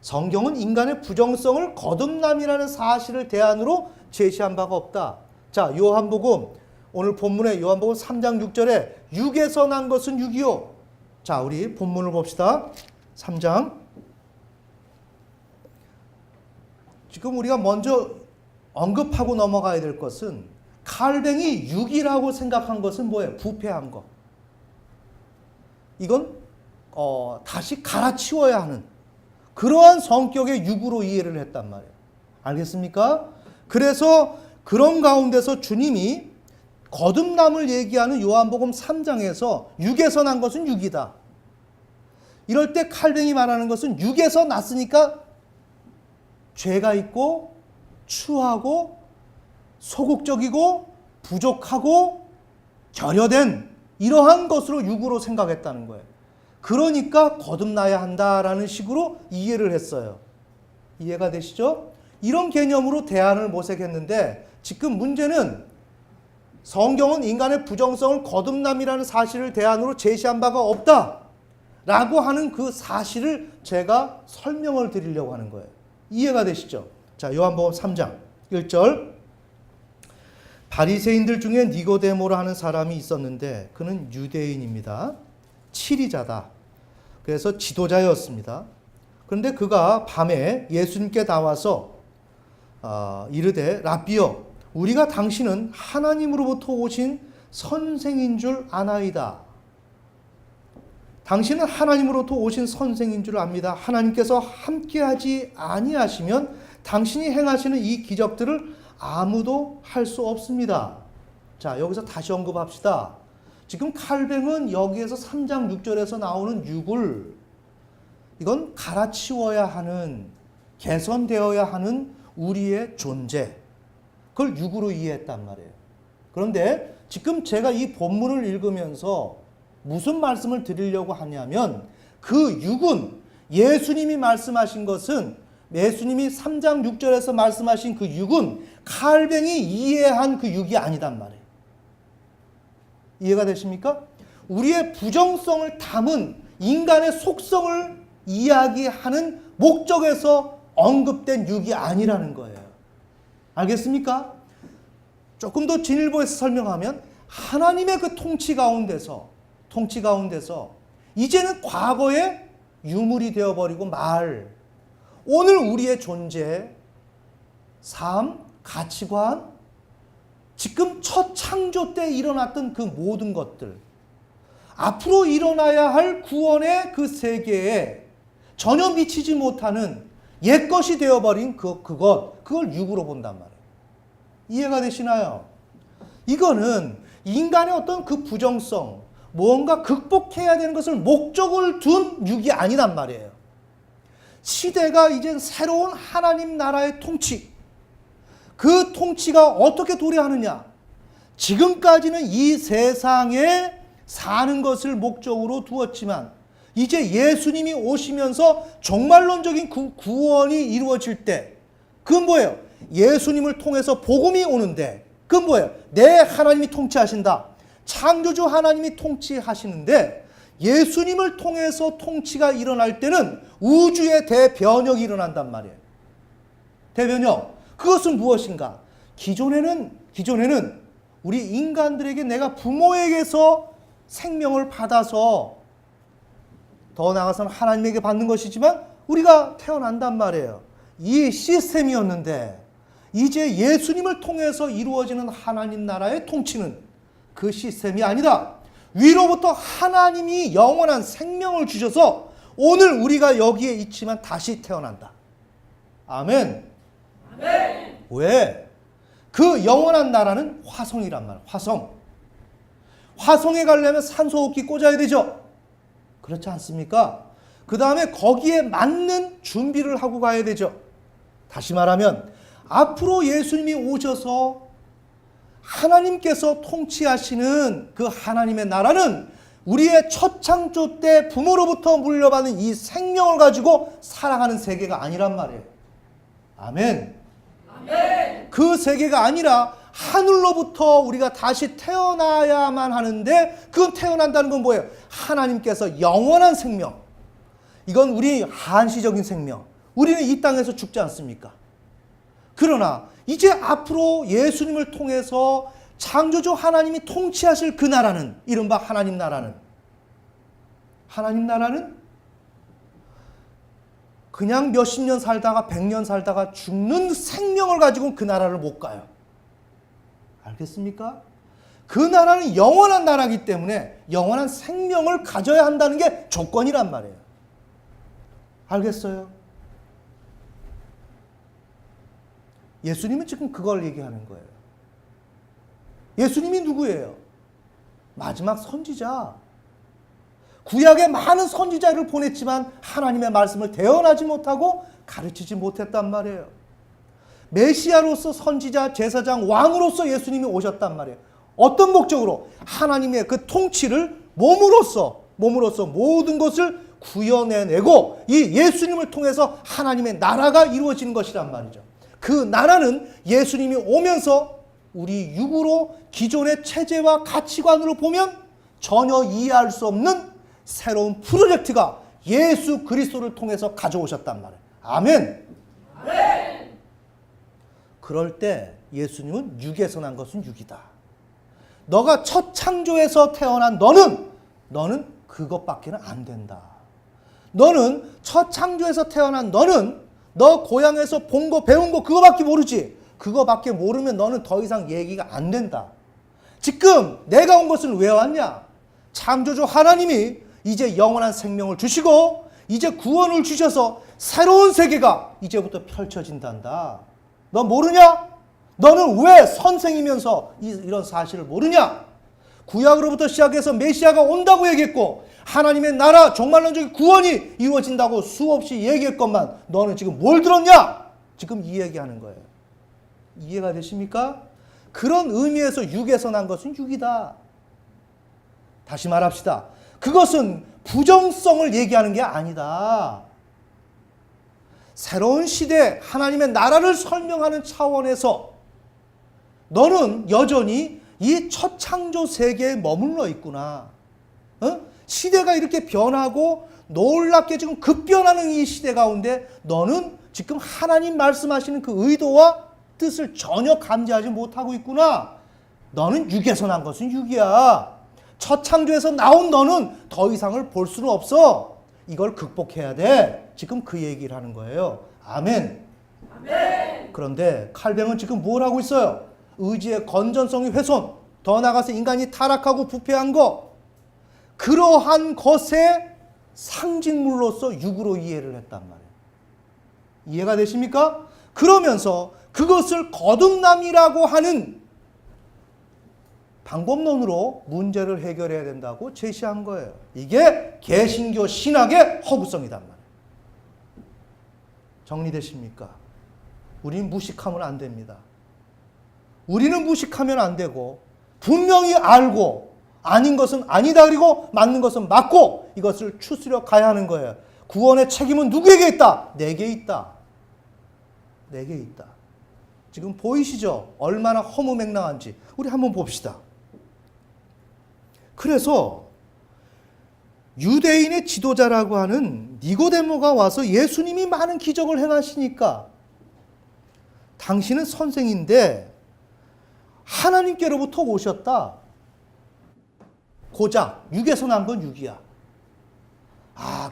성경은 인간의 부정성을 거듭남이라는 사실을 대안으로 제시한 바가 없다. 자, 요한복음 오늘 본문의 요한복음 3장 6절에 육에서 난 것은 육이요. 자, 우리 본문을 봅시다. 3장. 지금 우리가 먼저 언급하고 넘어가야 될 것은 칼뱅이 육이라고 생각한 것은 뭐예요? 부패한 것. 이건 다시 갈아치워야 하는 그러한 성격의 육으로 이해를 했단 말이에요. 알겠습니까? 그래서 그런 가운데서 주님이 거듭남을 얘기하는 요한복음 3장에서 육에서 난 것은 육이다. 이럴 때 칼뱅이 말하는 것은 육에서 났으니까 죄가 있고 추하고 소극적이고 부족하고 결여된 이러한 것으로 육으로 생각했다는 거예요. 그러니까 거듭나야 한다라는 식으로 이해를 했어요. 이해가 되시죠? 이런 개념으로 대안을 모색했는데 지금 문제는 성경은 인간의 부정성을 거듭남이라는 사실을 대안으로 제시한 바가 없다라고 하는 그 사실을 제가 설명을 드리려고 하는 거예요. 이해가 되시죠? 자, 요한복음 3장 1절. 바리새인들 중에 니고데모라 하는 사람이 있었는데 그는 유대인입니다. 치리자다. 그래서 지도자였습니다. 그런데 그가 밤에 예수님께 나와서 이르되 라삐여 우리가 당신은 하나님으로부터 오신 선생인 줄 아나이다. 당신은 하나님으로부터 오신 선생인 줄 압니다. 하나님께서 함께하지 아니하시면 당신이 행하시는 이 기적들을 아무도 할 수 없습니다. 자, 여기서 다시 언급합시다. 지금 칼뱅은 여기에서 3장 6절에서 나오는 육을 이건 갈아치워야 하는, 개선되어야 하는 우리의 존재, 그걸 육으로 이해했단 말이에요. 그런데 지금 제가 이 본문을 읽으면서 무슨 말씀을 드리려고 하냐면 그 육은 예수님이 말씀하신 것은 예수님이 3장 6절에서 말씀하신 그 육은 칼뱅이 이해한 그 육이 아니단 말이에요. 이해가 되십니까? 우리의 부정성을 담은 인간의 속성을 이야기하는 목적에서 언급된 육이 아니라는 거예요. 알겠습니까? 조금 더 진일보해서 설명하면 하나님의 그 통치 가운데서 이제는 과거의 유물이 되어버리고 오늘 우리의 존재, 삶, 가치관, 지금 첫 창조 때 일어났던 그 모든 것들, 앞으로 일어나야 할 구원의 그 세계에 전혀 미치지 못하는 옛것이 되어버린 그걸 육으로 본단 말이에요. 이해가 되시나요? 이거는 인간의 어떤 그 부정성, 뭔가 극복해야 되는 것을 목적을 둔 육이 아니란 말이에요. 시대가 이젠 새로운 하나님 나라의 통치, 그 통치가 어떻게 도래하느냐? 지금까지는 이 세상에 사는 것을 목적으로 두었지만 이제 예수님이 오시면서 종말론적인 구원이 이루어질 때 그건 뭐예요? 예수님을 통해서 복음이 오는데 그건 뭐예요? 내 하나님이 통치하신다. 창조주 하나님이 통치하시는데 예수님을 통해서 통치가 일어날 때는 우주의 대변혁이 일어난단 말이에요. 대변혁. 그것은 무엇인가? 기존에는 우리 인간들에게 내가 부모에게서 생명을 받아서 더 나아가서는 하나님에게 받는 것이지만 우리가 태어난단 말이에요. 이 시스템이었는데 이제 예수님을 통해서 이루어지는 하나님 나라의 통치는 그 시스템이 아니다. 위로부터 하나님이 영원한 생명을 주셔서 오늘 우리가 여기에 있지만 다시 태어난다. 아멘. 아멘. 왜? 그 영원한 나라는 화성이란 말이에요. 화성에 가려면 산소호흡기 꽂아야 되죠. 그렇지 않습니까? 그 다음에 거기에 맞는 준비를 하고 가야 되죠. 다시 말하면 앞으로 예수님이 오셔서 하나님께서 통치하시는 그 하나님의 나라는 우리의 첫 창조 때 부모로부터 물려받은 이 생명을 가지고 살아가는 세계가 아니란 말이에요. 아멘. 아멘. 그 세계가 아니라 하늘로부터 우리가 다시 태어나야만 하는데 그 태어난다는 건 뭐예요? 하나님께서 영원한 생명. 이건 우리 한시적인 생명. 우리는 이 땅에서 죽지 않습니까? 그러나 이제 앞으로 예수님을 통해서 창조주 하나님이 통치하실 그 나라는 이른바 하나님 나라는 그냥 몇십 년 살다가 100년 살다가 죽는 생명을 가지고는 그 나라를 못 가요. 알겠습니까? 그 나라는 영원한 나라이기 때문에 영원한 생명을 가져야 한다는 게 조건이란 말이에요. 알겠어요? 예수님은 지금 그걸 얘기하는 거예요. 예수님이 누구예요? 마지막 선지자. 구약에 많은 선지자를 보냈지만 하나님의 말씀을 대언하지 못하고 가르치지 못했단 말이에요. 메시아로서 선지자, 제사장, 왕으로서 예수님이 오셨단 말이에요. 어떤 목적으로? 하나님의 그 통치를 몸으로써 모든 것을 구현해내고 이 예수님을 통해서 하나님의 나라가 이루어지는 것이란 말이죠. 그 나라는 예수님이 오면서 우리 육으로 기존의 체제와 가치관으로 보면 전혀 이해할 수 없는 새로운 프로젝트가 예수 그리스도를 통해서 가져오셨단 말이에요. 아멘. 아멘. 그럴 때 예수님은 육에서 난 것은 육이다. 너가 첫 창조에서 태어난 너는 그것밖에는 안 된다. 너는 첫 창조에서 태어난 너는 너 고향에서 본 거 배운 거 그거밖에 모르지. 그거밖에 모르면 너는 더 이상 얘기가 안 된다. 지금 내가 온 것은 왜 왔냐? 창조주 하나님이 이제 영원한 생명을 주시고 이제 구원을 주셔서 새로운 세계가 이제부터 펼쳐진단다. 너 모르냐? 너는 왜 선생이면서 이런 사실을 모르냐? 구약으로부터 시작해서 메시아가 온다고 얘기했고 하나님의 나라 종말론적인 구원이 이루어진다고 수없이 얘기했건만 너는 지금 뭘 들었냐? 지금 이 얘기하는 거예요. 이해가 되십니까? 그런 의미에서 육에서 난 것은 육이다. 다시 말합시다. 그것은 부정성을 얘기하는 게 아니다. 새로운 시대 하나님의 나라를 설명하는 차원에서 너는 여전히 이 첫 창조 세계에 머물러 있구나. 시대가 이렇게 변하고 놀랍게 지금 급변하는 이 시대 가운데 너는 지금 하나님 말씀하시는 그 의도와 뜻을 전혀 감지하지 못하고 있구나. 너는 육에서 난 것은 육이야. 첫 창조에서 나온 너는 더 이상을 볼 수는 없어. 이걸 극복해야 돼. 지금 그 얘기를 하는 거예요. 아멘. 아멘. 그런데 칼뱅은 지금 뭘 하고 있어요? 의지의 건전성이 훼손, 더 나아가서 인간이 타락하고 부패한 것, 그러한 것의 상징물로서 육으로 이해를 했단 말이에요. 이해가 되십니까? 그러면서 그것을 거듭남이라고 하는 방법론으로 문제를 해결해야 된다고 제시한 거예요. 이게 개신교 신학의 허구성이단 말이에요. 정리되십니까? 우리는 무식하면 안 됩니다. 우리는 무식하면 안 되고 분명히 알고 아닌 것은 아니다 그리고 맞는 것은 맞고 이것을 추스려 가야 하는 거예요. 구원의 책임은 누구에게 있다? 내게 있다. 내게 있다. 지금 보이시죠? 얼마나 허무맹랑한지. 우리 한번 봅시다. 그래서 유대인의 지도자라고 하는 니고데모가 와서 예수님이 많은 기적을 행하시니까 당신은 선생인데 하나님께로부터 오셨다. 고작 육에서 난 건 육이야.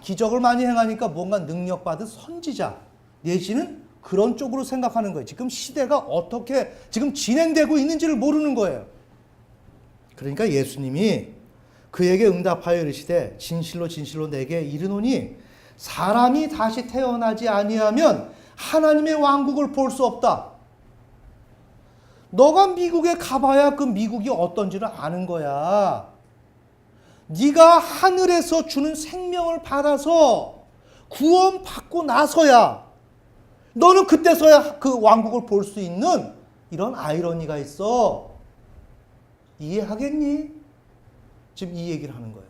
기적을 많이 행하니까 뭔가 능력받은 선지자 내지는 그런 쪽으로 생각하는 거예요. 지금 시대가 어떻게 지금 진행되고 있는지를 모르는 거예요. 그러니까 예수님이 그에게 응답하여 이르시되 진실로 진실로 내게 이르노니 사람이 다시 태어나지 아니하면 하나님의 왕국을 볼 수 없다. 너가 미국에 가봐야 그 미국이 어떤지를 아는 거야. 네가 하늘에서 주는 생명을 받아서 구원받고 나서야 너는 그때서야 그 왕국을 볼 수 있는 이런 아이러니가 있어. 이해하겠니? 지금 이 얘기를 하는 거예요.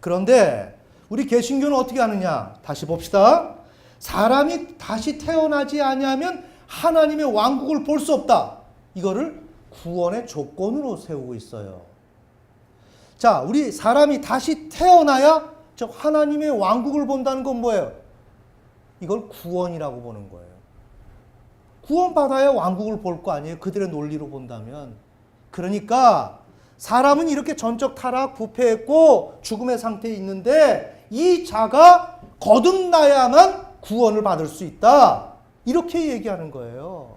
그런데 우리 개신교는 어떻게 하느냐? 다시 봅시다. 사람이 다시 태어나지 아니하면 하나님의 왕국을 볼 수 없다. 이거를 구원의 조건으로 세우고 있어요. 자, 우리 사람이 다시 태어나야 저 하나님의 왕국을 본다는 건 뭐예요? 이걸 구원이라고 보는 거예요. 구원받아야 왕국을 볼 거 아니에요? 그들의 논리로 본다면. 그러니까 사람은 이렇게 전적 타락, 부패했고 죽음의 상태에 있는데 이 자가 거듭나야만 구원을 받을 수 있다. 이렇게 얘기하는 거예요.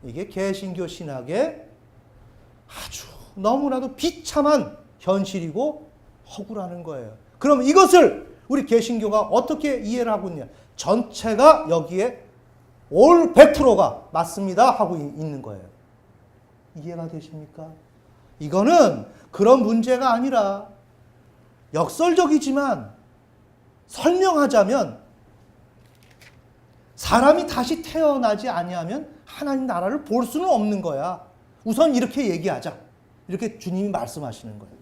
이게 개신교 신학의 아주 너무나도 비참한 현실이고 허구라는 거예요. 그럼 이것을 우리 개신교가 어떻게 이해를 하고 있냐? 전체가 여기에 올 100%가 맞습니다 하고 있는 거예요. 이해가 되십니까? 이거는 그런 문제가 아니라 역설적이지만 설명하자면 사람이 다시 태어나지 아니하면 하나님 나라를 볼 수는 없는 거야. 우선 이렇게 얘기하자. 이렇게 주님이 말씀하시는 거예요.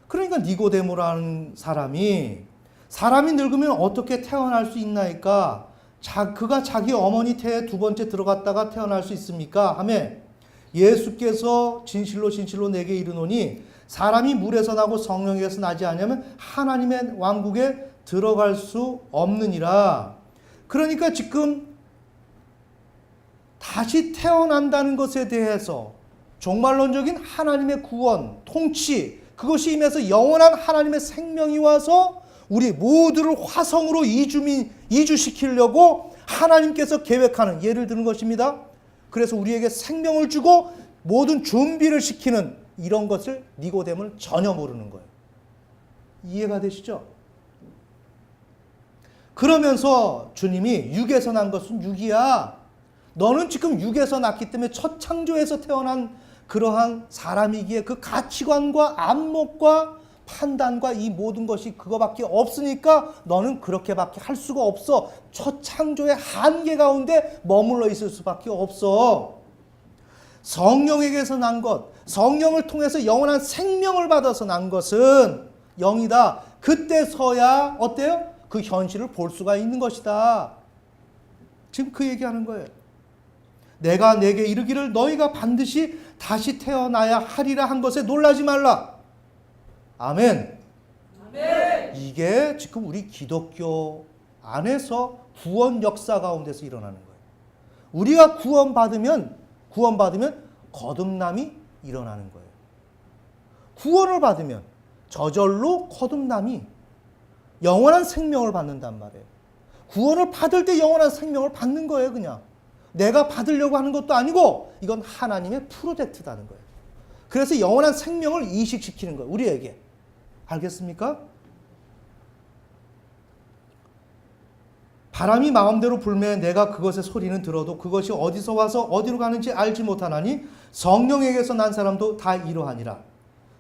그러니까 니고데모라는 사람이 늙으면 어떻게 태어날 수 있나이까? 그가 자기 어머니 태에 두 번째 들어갔다가 태어날 수 있습니까? 하며 예수께서 진실로 진실로 내게 이르노니 사람이 물에서 나고 성령에서 나지 아니하면 하나님의 왕국에 들어갈 수 없느니라. 그러니까 지금 다시 태어난다는 것에 대해서 종말론적인 하나님의 구원, 통치, 그것이 임해서 영원한 하나님의 생명이 와서 우리 모두를 화성으로 이주시키려고 하나님께서 계획하는 예를 드는 것입니다. 그래서 우리에게 생명을 주고 모든 준비를 시키는 이런 것을 니고데모는 전혀 모르는 거예요. 이해가 되시죠? 그러면서 주님이 육에서 난 것은 육이야. 너는 지금 육에서 났기 때문에 첫 창조에서 태어난 그러한 사람이기에 그 가치관과 안목과 판단과 이 모든 것이 그거밖에 없으니까 너는 그렇게밖에 할 수가 없어. 첫 창조의 한계 가운데 머물러 있을 수밖에 없어. 성령에게서 난 것, 성령을 통해서 영원한 생명을 받아서 난 것은 영이다. 그때서야 어때요? 그 현실을 볼 수가 있는 것이다. 지금 그 얘기하는 거예요. 내가 내게 이르기를 너희가 반드시 다시 태어나야 하리라 한 것에 놀라지 말라. 아멘. 아멘. 이게 지금 우리 기독교 안에서 구원 역사 가운데서 일어나는 거예요. 우리가 구원받으면 거듭남이 일어나는 거예요. 구원을 받으면 저절로 거듭남이 영원한 생명을 받는단 말이에요. 구원을 받을 때 영원한 생명을 받는 거예요. 그냥 내가 받으려고 하는 것도 아니고 이건 하나님의 프로젝트라는 거예요. 그래서 영원한 생명을 이식시키는 거예요. 우리에게. 알겠습니까? 바람이 마음대로 불매 내가 그것의 소리는 들어도 그것이 어디서 와서 어디로 가는지 알지 못하나니 성령에게서 난 사람도 다 이러하니라.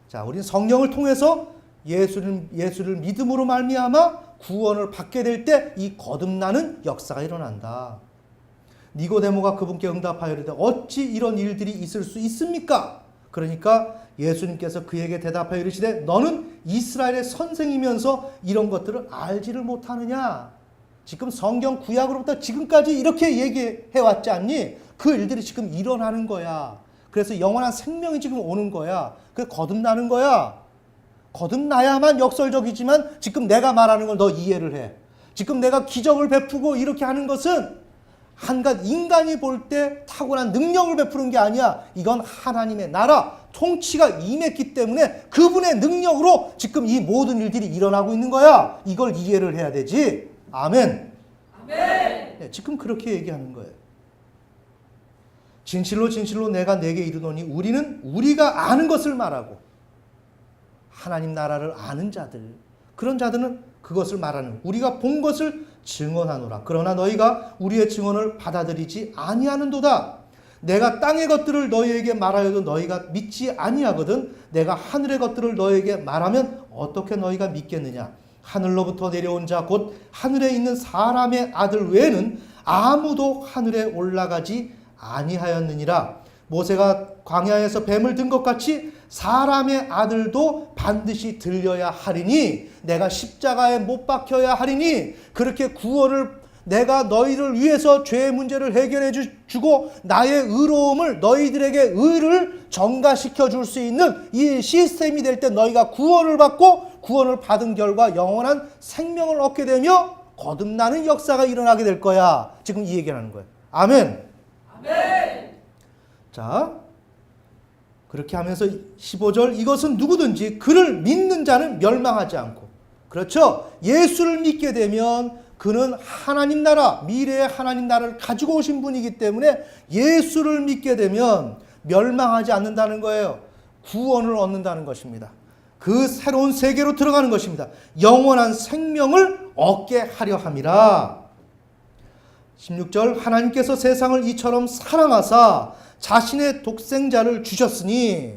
자, 우리는 성령을 통해서 예수를 믿음으로 말미암아 구원을 받게 될 때 이 거듭나는 역사가 일어난다. 니고데모가 그분께 응답하여 이르되 어찌 이런 일들이 있을 수 있습니까? 그러니까 예수님께서 그에게 대답하여 이르시되 너는 이스라엘의 선생이면서 이런 것들을 알지를 못하느냐? 지금 성경 구약으로부터 지금까지 이렇게 얘기해 왔지 않니? 그 일들이 지금 일어나는 거야. 그래서 영원한 생명이 지금 오는 거야. 그게 거듭나는 거야. 거듭나야만 역설적이지만 지금 내가 말하는 걸 너 이해를 해. 지금 내가 기적을 베푸고 이렇게 하는 것은 한갓 인간이 볼 때 타고난 능력을 베푸는 게 아니야. 이건 하나님의 나라, 통치가 임했기 때문에 그분의 능력으로 지금 이 모든 일들이 일어나고 있는 거야. 이걸 이해를 해야 되지. 아멘. 아멘. 네, 지금 그렇게 얘기하는 거예요. 진실로 진실로 내가 내게 이르노니 우리는 우리가 아는 것을 말하고 하나님 나라를 아는 자들, 그런 자들은 그것을 말하는 우리가 본 것을 증언하노라. 그러나 너희가 우리의 증언을 받아들이지 아니하는도다. 내가 땅의 것들을 너희에게 말하여도 너희가 믿지 아니하거든 내가 하늘의 것들을 너희에게 말하면 어떻게 너희가 믿겠느냐. 하늘로부터 내려온 자 곧 하늘에 있는 사람의 아들 외에는 아무도 하늘에 올라가지 아니하였느니라. 모세가 광야에서 뱀을 든 것 같이 사람의 아들도 반드시 들려야 하리니 내가 십자가에 못 박혀야 하리니 그렇게 구원을 내가 너희를 위해서 죄의 문제를 해결해 주고 나의 의로움을 너희들에게 의를 전가시켜 줄 수 있는 이 시스템이 될 때 너희가 구원을 받고 구원을 받은 결과 영원한 생명을 얻게 되며 거듭나는 역사가 일어나게 될 거야. 지금 이 얘기를 하는 거예요. 아멘. 아멘. 자, 그렇게 하면서 15절 이것은 누구든지 그를 믿는 자는 멸망하지 않고, 그렇죠? 예수를 믿게 되면 그는 하나님 나라, 미래의 하나님 나라를 가지고 오신 분이기 때문에 예수를 믿게 되면 멸망하지 않는다는 거예요. 구원을 얻는다는 것입니다. 그 새로운 세계로 들어가는 것입니다. 영원한 생명을 얻게 하려 함이라. 16절 하나님께서 세상을 이처럼 사랑하사 자신의 독생자를 주셨으니,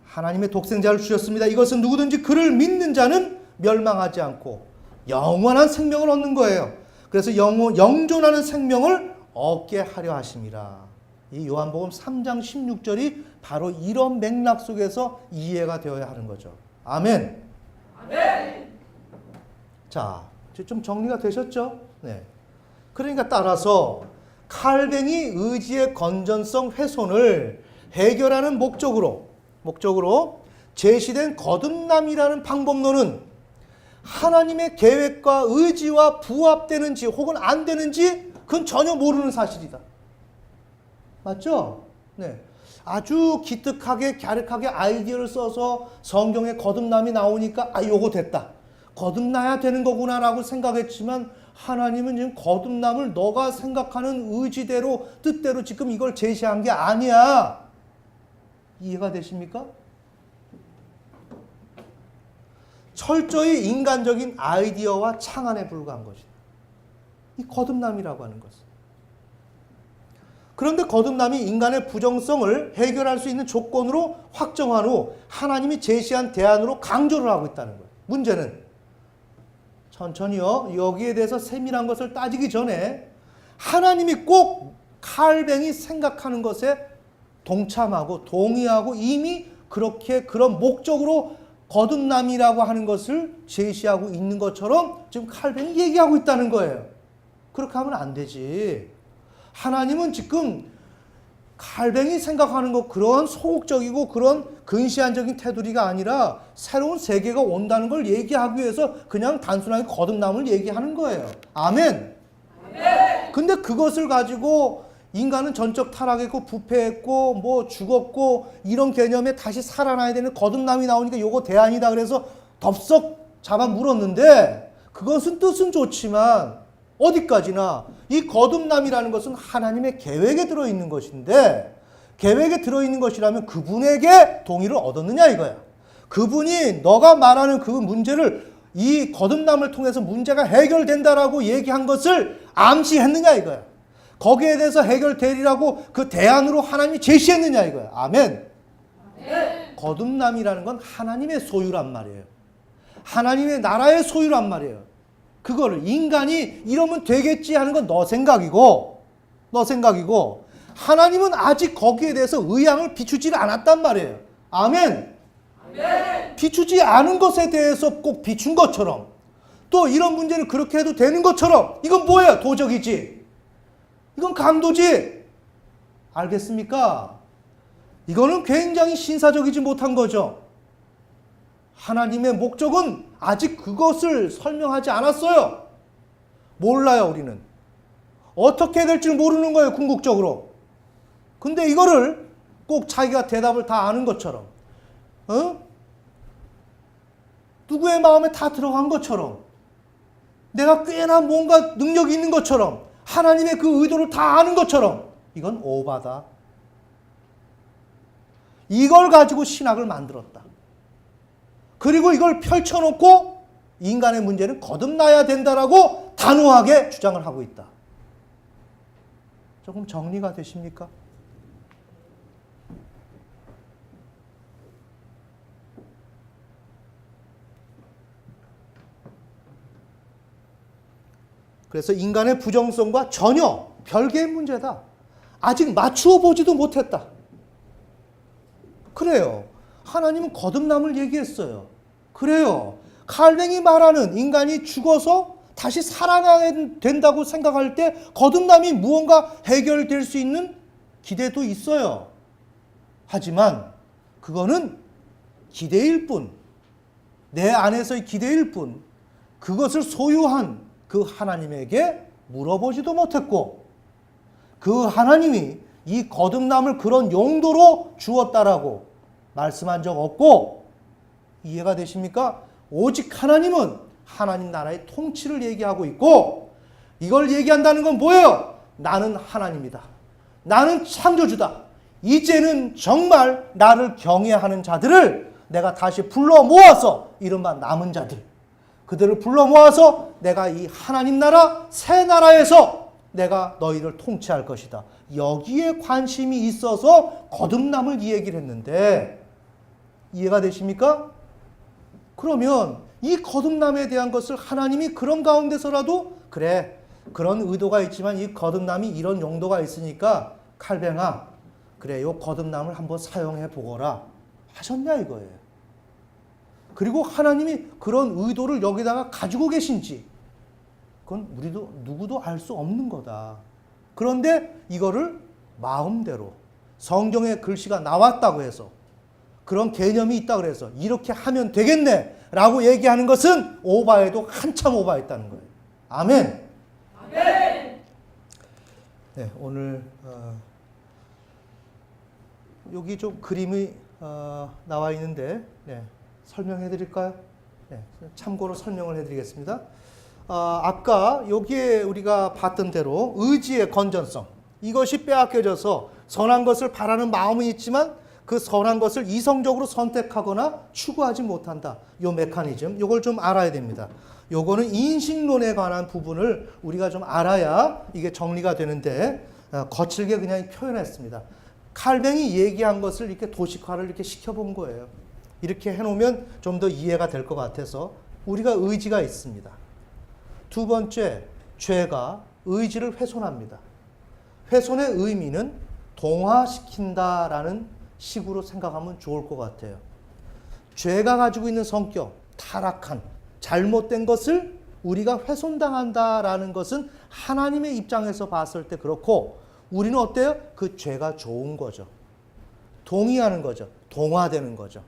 하나님의 독생자를 주셨습니다. 이것은 누구든지 그를 믿는 자는 멸망하지 않고 영원한 생명을 얻는 거예요. 그래서 영존하는 생명을 얻게 하려 하심이라. 이 요한복음 3장 16절이 바로 이런 맥락 속에서 이해가 되어야 하는 거죠. 아멘. 아멘. 자, 좀 정리가 되셨죠? 네. 그러니까 따라서 칼뱅이 의지의 건전성 훼손을 해결하는 목적으로 제시된 거듭남이라는 방법론은 하나님의 계획과 의지와 부합되는지 혹은 안 되는지 그건 전혀 모르는 사실이다. 맞죠? 네. 아주 기특하게 갸륵하게 아이디어를 써서 성경에 거듭남이 나오니까 요거 됐다. 거듭나야 되는 거구나라고 생각했지만 하나님은 지금 거듭남을 너가 생각하는 의지대로 뜻대로 지금 이걸 제시한 게 아니야. 이해가 되십니까? 철저히 인간적인 아이디어와 창안에 불과한 것이다. 이 거듭남이라고 하는 것은. 그런데 거듭남이 인간의 부정성을 해결할 수 있는 조건으로 확정한 후 하나님이 제시한 대안으로 강조를 하고 있다는 거예요. 문제는 천천히요. 여기에 대해서 세밀한 것을 따지기 전에 하나님이 꼭 칼뱅이 생각하는 것에 동참하고 동의하고 이미 그렇게 그런 목적으로 거듭남이라고 하는 것을 제시하고 있는 것처럼 지금 칼뱅이 얘기하고 있다는 거예요. 그렇게 하면 안 되지. 하나님은 지금 칼뱅이 생각하는 것 그런 소극적이고 그런 근시안적인 테두리가 아니라 새로운 세계가 온다는 걸 얘기하기 위해서 그냥 단순하게 거듭남을 얘기하는 거예요. 아멘. 아멘. 근데 그것을 가지고 인간은 전적 타락했고 부패했고 뭐 죽었고 이런 개념에 다시 살아나야 되는 거듭남이 나오니까 요거 대안이다 그래서 덥석 잡아 물었는데 그것은 뜻은 좋지만 어디까지나 이 거듭남이라는 것은 하나님의 계획에 들어있는 것인데 계획에 들어있는 것이라면 그분에게 동의를 얻었느냐 이거야. 그분이 너가 말하는 그 문제를 이 거듭남을 통해서 문제가 해결된다라고 얘기한 것을 암시했느냐 이거야. 거기에 대해서 해결되리라고 그 대안으로 하나님이 제시했느냐 이거야. 아멘. 아멘. 거듭남이라는 건 하나님의 소유란 말이에요. 하나님의 나라의 소유란 말이에요. 그거를 인간이 이러면 되겠지 하는 건 너 생각이고 하나님은 아직 거기에 대해서 의향을 비추지 않았단 말이에요. 아멘. 아멘. 비추지 않은 것에 대해서 꼭 비춘 것처럼 또 이런 문제를 그렇게 해도 되는 것처럼 이건 뭐예요? 도적이지. 이건 강도지. 알겠습니까? 이거는 굉장히 신사적이지 못한 거죠. 하나님의 목적은 아직 그것을 설명하지 않았어요. 몰라요, 우리는. 어떻게 될지 모르는 거예요, 궁극적으로. 근데 이거를 꼭 자기가 대답을 다 아는 것처럼, 누구의 마음에 다 들어간 것처럼, 내가 꽤나 뭔가 능력이 있는 것처럼, 하나님의 그 의도를 다 아는 것처럼, 이건 오바다. 이걸 가지고 신학을 만들었다. 그리고 이걸 펼쳐놓고 인간의 문제는 거듭나야 된다라고 단호하게 주장을 하고 있다. 조금 정리가 되십니까? 그래서 인간의 부정성과 전혀 별개의 문제다. 아직 맞추어 보지도 못했다. 그래요. 하나님은 거듭남을 얘기했어요. 그래요. 칼뱅이 말하는 인간이 죽어서 다시 살아나야 된다고 생각할 때 거듭남이 무언가 해결될 수 있는 기대도 있어요. 하지만 그거는 기대일 뿐, 내 안에서의 기대일 뿐, 그것을 소유한 그 하나님에게 물어보지도 못했고 그 하나님이 이 거듭남을 그런 용도로 주었다라고 말씀한 적 없고, 이해가 되십니까? 오직 하나님은 하나님 나라의 통치를 얘기하고 있고, 이걸 얘기한다는 건 뭐예요? 나는 하나님이다. 나는 창조주다. 이제는 정말 나를 경외하는 자들을 내가 다시 불러 모아서, 이른바 남은 자들, 그들을 불러 모아서 내가 이 하나님 나라, 새 나라에서 내가 너희를 통치할 것이다. 여기에 관심이 있어서 거듭남을 이 얘기를 했는데, 이해가 되십니까? 그러면 이 거듭남에 대한 것을 하나님이 그런 가운데서라도 그래, 그런 의도가 있지만 이 거듭남이 이런 용도가 있으니까 칼뱅아, 그래, 요 거듭남을 한번 사용해 보거라 하셨냐 이거예요. 그리고 하나님이 그런 의도를 여기다가 가지고 계신지 그건 우리도 누구도 알 수 없는 거다. 그런데 이거를 마음대로 성경에 글씨가 나왔다고 해서 그런 개념이 있다고 해서 이렇게 하면 되겠네 라고 얘기하는 것은 오바해도 한참 오바했다는 거예요. 아멘. 아멘. 네, 오늘 여기 좀 그림이 나와 있는데 설명해 드릴까요? 네, 참고로 설명을 해 드리겠습니다. 아까 여기에 우리가 봤던 대로 의지의 건전성, 이것이 빼앗겨져서 선한 것을 바라는 마음은 있지만 그 선한 것을 이성적으로 선택하거나 추구하지 못한다. 요 메커니즘, 요걸 좀 알아야 됩니다. 요거는 인식론에 관한 부분을 우리가 좀 알아야 이게 정리가 되는데 거칠게 그냥 표현했습니다. 칼뱅이 얘기한 것을 이렇게 도식화를 이렇게 시켜본 거예요. 이렇게 해놓으면 좀 더 이해가 될 것 같아서 우리가 의지가 있습니다. 두 번째, 죄가 의지를 훼손합니다. 훼손의 의미는 동화시킨다라는 식으로 생각하면 좋을 것 같아요. 죄가 가지고 있는 성격, 타락한, 잘못된 것을 우리가 훼손당한다라는 것은 하나님의 입장에서 봤을 때 그렇고 우리는 어때요? 그 죄가 좋은 거죠. 동의하는 거죠. 동화되는 거죠.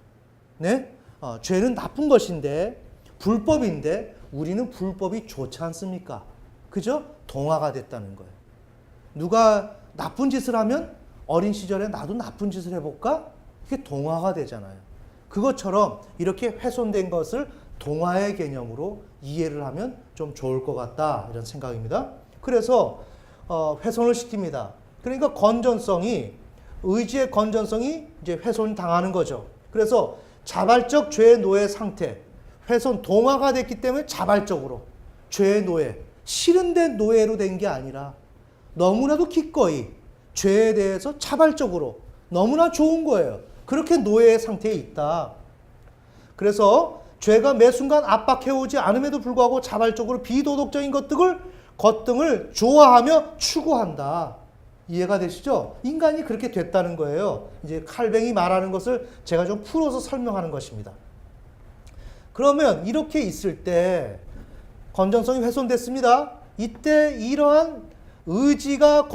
네? 죄는 나쁜 것인데 불법인데 우리는 불법이 좋지 않습니까? 그죠? 동화가 됐다는 거예요. 누가 나쁜 짓을 하면 어린 시절에 나도 나쁜 짓을 해볼까? 이게 동화가 되잖아요. 그것처럼 이렇게 훼손된 것을 동화의 개념으로 이해를 하면 좀 좋을 것 같다 이런 생각입니다. 그래서 훼손을 시킵니다. 그러니까 건전성이 의지의 건전성이 이제 훼손당하는 거죠. 그래서 자발적 죄의 노예 상태, 훼손 동화가 됐기 때문에 자발적으로 죄의 노예, 싫은데 노예로 된 게 아니라 너무나도 기꺼이 죄에 대해서 자발적으로 너무나 좋은 거예요. 그렇게 노예의 상태에 있다. 그래서 죄가 매 순간 압박해오지 않음에도 불구하고 자발적으로 비도덕적인 것들을 좋아하며 추구한다. 이해가 되시죠? 인간이 그렇게 됐다는 거예요. 이제 칼뱅이 말하는 것을 제가 좀 풀어서 설명하는 것입니다. 그러면 이렇게 있을 때 건전성이 훼손됐습니다. 이때 이러한 의지의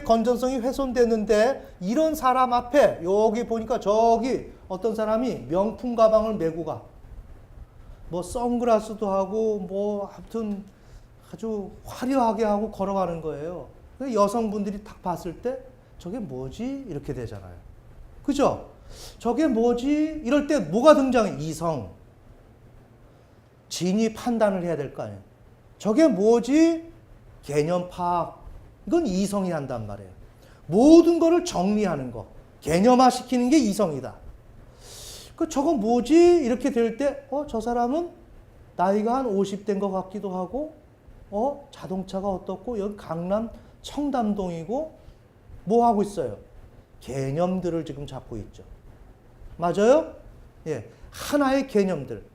건전성이 훼손됐는데 이런 사람 앞에 여기 보니까 저기 어떤 사람이 명품 가방을 메고 가. 뭐 선글라스도 하고 뭐 아무튼 아주 화려하게 하고 걸어가는 거예요. 여성분들이 딱 봤을 때 저게 뭐지? 이렇게 되잖아요. 그죠? 저게 뭐지? 이럴 때 뭐가 등장해? 이성. 진위 판단을 해야 될 거 아니에요. 저게 뭐지? 개념 파악. 이건 이성이 한단 말이에요. 모든 거를 정리하는 거. 개념화 시키는 게 이성이다. 저건 뭐지? 이렇게 될 때, 저 사람은 나이가 한 50대인 것 같기도 하고, 자동차가 어떻고, 여기 강남 청담동이고, 뭐 하고 있어요? 개념들을 지금 잡고 있죠. 맞아요? 예. 하나의 개념들을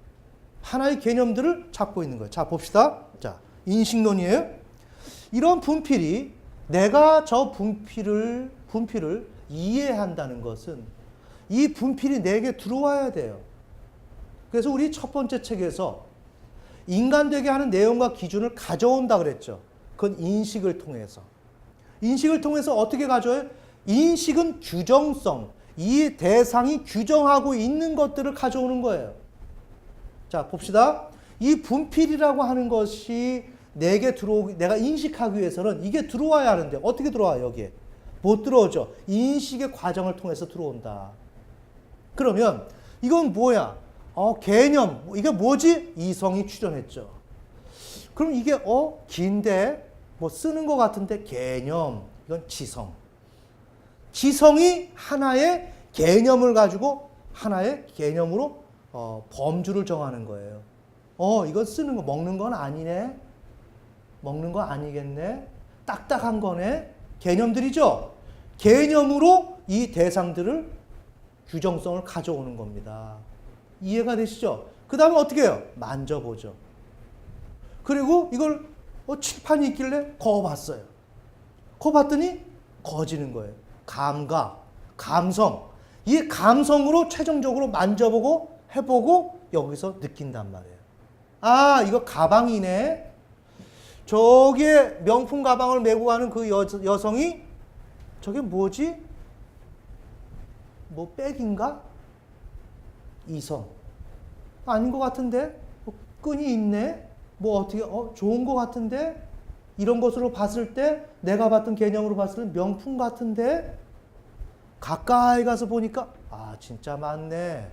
잡고 있는 거예요. 자, 봅시다. 자, 인식론이에요. 이런 분필이 내가 저 분필을 이해한다는 것은 이 분필이 내게 들어와야 돼요. 그래서 우리 첫 번째 책에서 인간 되게 하는 내용과 기준을 가져온다 그랬죠. 그건 인식을 통해서. 인식을 통해서 어떻게 가져와요? 인식은 규정성, 이 대상이 규정하고 있는 것들을 가져오는 거예요. 자, 봅시다. 이 분필이라고 하는 것이 내가 인식하기 위해서는 이게 들어와야 하는데 어떻게 들어와요, 여기에? 못 들어오죠. 인식의 과정을 통해서 들어온다. 그러면 이건 뭐야? 개념. 이게 뭐지? 이성이 출현했죠. 그럼 이게 긴데 뭐 쓰는 것 같은데 개념. 이건 지성. 지성이 하나의 개념을 가지고 하나의 개념으로 범주를 정하는 거예요. 이건 쓰는 거, 먹는 건 아니네. 먹는 거 아니겠네. 딱딱한 거네. 개념들이죠. 개념으로 이 대상들을 규정성을 가져오는 겁니다. 이해가 되시죠? 그 다음에 어떻게 해요? 만져보죠. 그리고 이걸 칠판이 있길래 거봤어요. 거봤더니 거지는 거예요. 감각, 감성. 이 감성으로 최종적으로 만져보고 해보고 여기서 느낀단 말이에요. 아, 이거 가방이네. 저기에 명품 가방을 메고 가는 그 여성이 저게 뭐지? 뭐 백인가? 이성. 아닌 것 같은데? 뭐 끈이 있네? 뭐 어떻게, 좋은 것 같은데? 이런 것으로 봤을 때, 내가 봤던 개념으로 봤을 때 명품 같은데? 가까이 가서 보니까, 아, 진짜 맞네.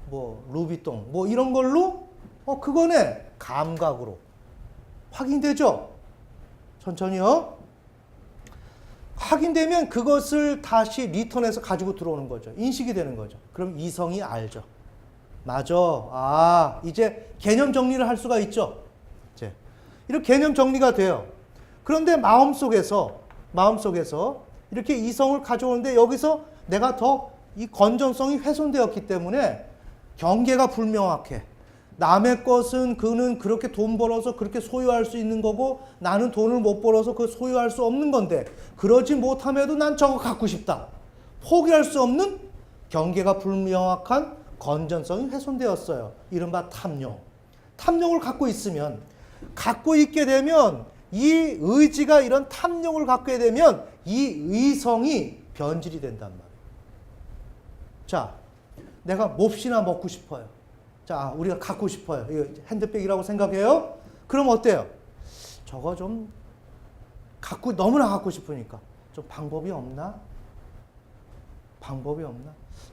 뭐, 루비통. 뭐 이런 걸로, 그거네. 감각으로. 확인되죠? 천천히요. 확인되면 그것을 다시 리턴해서 가지고 들어오는 거죠. 인식이 되는 거죠. 그럼 이성이 알죠. 맞아. 아, 이제 개념 정리를 할 수가 있죠. 이제 이렇게 개념 정리가 돼요. 그런데 마음속에서 이렇게 이성을 가져오는데 여기서 내가 더 이 건전성이 훼손되었기 때문에 경계가 불명확해. 남의 것은 그는 그렇게 돈 벌어서 그렇게 소유할 수 있는 거고 나는 돈을 못 벌어서 그 소유할 수 없는 건데 그러지 못함에도 난 저거 갖고 싶다. 포기할 수 없는 경계가 불명확한 건전성이 훼손되었어요. 이른바 탐욕. 탐욕을 갖고 있으면 갖고 있게 되면 이 의지가 이런 탐욕을 갖게 되면 이 의성이 변질이 된단 말이에요. 자, 내가 몹시나 먹고 싶어요. 자, 우리가 갖고 싶어요. 이거 핸드백이라고 생각해요. 그럼 어때요? 저거 좀 너무나 갖고 싶으니까 좀 방법이 없나?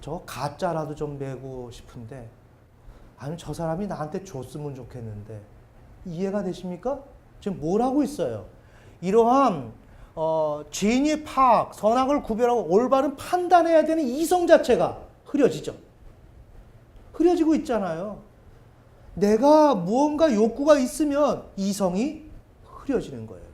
저거 가짜라도 좀 메고 싶은데 아니면 저 사람이 나한테 줬으면 좋겠는데 이해가 되십니까? 지금 뭘 하고 있어요? 이러한 진위 파악, 선악을 구별하고 올바른 판단해야 되는 이성 자체가 흐려지죠. 흐려지고 있잖아요. 내가 무언가 욕구가 있으면 이성이 흐려지는 거예요.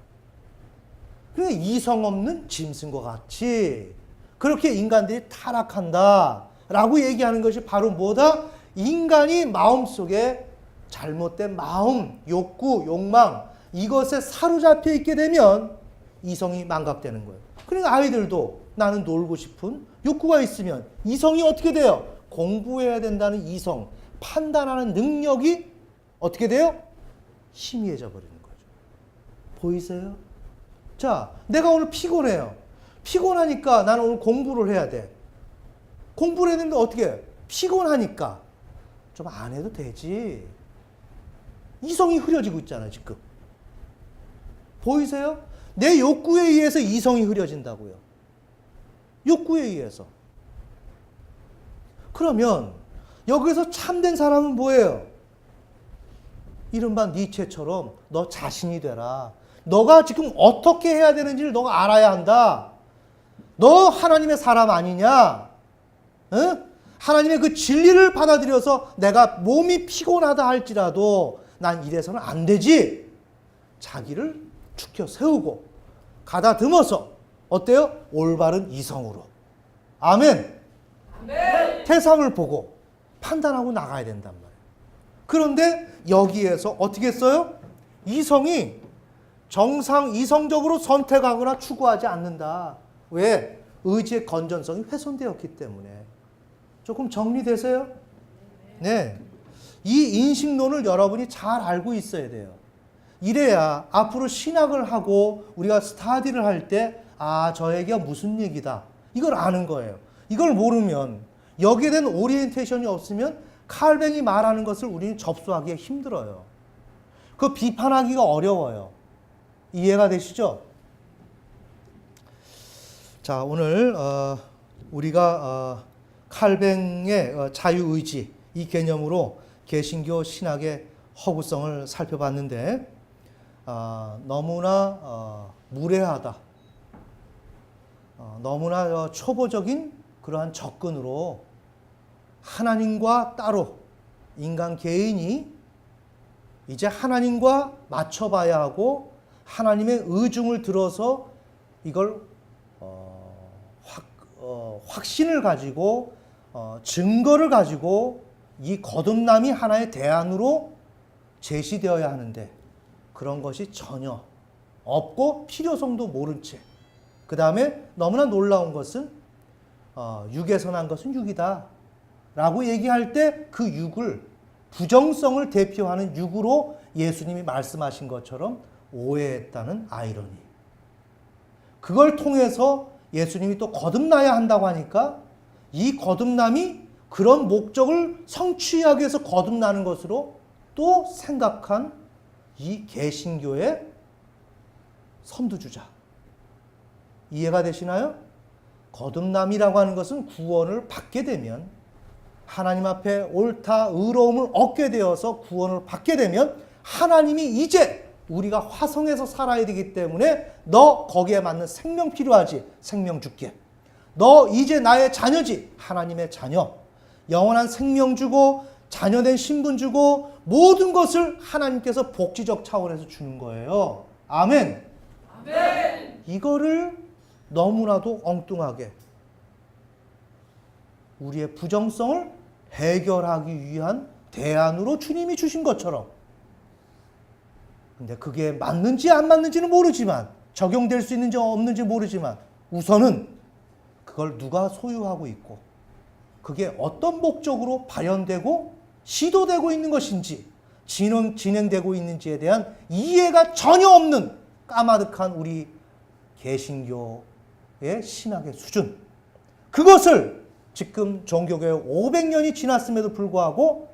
그러니까 이성 없는 짐승과 같이 그렇게 인간들이 타락한다라고 얘기하는 것이 바로 뭐다? 인간이 마음속에 잘못된 마음, 욕구, 욕망 이것에 사로잡혀 있게 되면 이성이 망각되는 거예요. 그러니까 아이들도 나는 놀고 싶은 욕구가 있으면 이성이 어떻게 돼요? 공부해야 된다는 이성, 판단하는 능력이 어떻게 돼요? 희미해져 버리는 거죠. 보이세요? 자, 내가 오늘 피곤해요. 피곤하니까 나는 오늘 공부를 해야 돼. 공부를 해야 되는데 어떻게 해? 피곤하니까 좀 안 해도 되지. 이성이 흐려지고 있잖아요, 지금. 보이세요? 내 욕구에 의해서 이성이 흐려진다고요. 욕구에 의해서. 그러면 여기서 참된 사람은 뭐예요? 이른바 니체처럼 너 자신이 되라. 너가 지금 어떻게 해야 되는지를 너가 알아야 한다. 너 하나님의 사람 아니냐? 응? 하나님의 그 진리를 받아들여서 내가 몸이 피곤하다 할지라도 난 이래서는 안 되지. 자기를 축혀 세우고 가다듬어서 어때요? 올바른 이성으로. 아멘. 네. 태상을 보고 판단하고 나가야 된단 말이에요. 그런데 여기에서 어떻게 했어요? 이성이 이성적으로 선택하거나 추구하지 않는다. 왜? 의지의 건전성이 훼손되었기 때문에. 조금 정리되세요? 네. 이 인식론을 여러분이 잘 알고 있어야 돼요. 이래야 앞으로 신학을 하고 우리가 스타디를 할 때 저 얘기가 무슨 얘기다. 이걸 아는 거예요. 이걸 모르면 여기에 대한 오리엔테이션이 없으면 칼뱅이 말하는 것을 우리는 접수하기가 힘들어요. 그 비판하기가 어려워요. 이해가 되시죠? 자, 오늘 우리가 칼뱅의 자유의지 이 개념으로 개신교 신학의 허구성을 살펴봤는데 너무나 무례하다. 너무나 초보적인 그러한 접근으로 하나님과 따로 인간 개인이 이제 하나님과 맞춰봐야 하고 하나님의 의중을 들어서 이걸 확신을 가지고 증거를 가지고 이 거듭남이 하나의 대안으로 제시되어야 하는데 그런 것이 전혀 없고 필요성도 모른 채 그 다음에 너무나 놀라운 것은 육에서 난 것은 육이다 라고 얘기할 때 그 육을 부정성을 대표하는 육으로 예수님이 말씀하신 것처럼 오해했다는 아이러니. 그걸 통해서 예수님이 또 거듭나야 한다고 하니까 이 거듭남이 그런 목적을 성취하기 위해서 거듭나는 것으로 또 생각한 이 개신교의 선두주자. 이해가 되시나요? 거듭남이라고 하는 것은 구원을 받게 되면 하나님 앞에 옳다 의로움을 얻게 되어서 구원을 받게 되면 하나님이 이제 우리가 화성에서 살아야 되기 때문에 너 거기에 맞는 생명 필요하지? 생명 줄게. 너 이제 나의 자녀지? 하나님의 자녀. 영원한 생명 주고 자녀된 신분 주고 모든 것을 하나님께서 복지적 차원에서 주는 거예요. 아멘. 아멘. 이거를 너무나도 엉뚱하게 우리의 부정성을 해결하기 위한 대안으로 주님이 주신 것처럼, 근데 그게 맞는지 안 맞는지는 모르지만, 적용될 수 있는지 없는지 모르지만, 우선은 그걸 누가 소유하고 있고 그게 어떤 목적으로 발현되고 시도되고 있는 것인지 진행되고 있는지에 대한 이해가 전혀 없는 까마득한 우리 개신교의 신학의 수준, 그것을 지금 종교교회 500년이 지났음에도 불구하고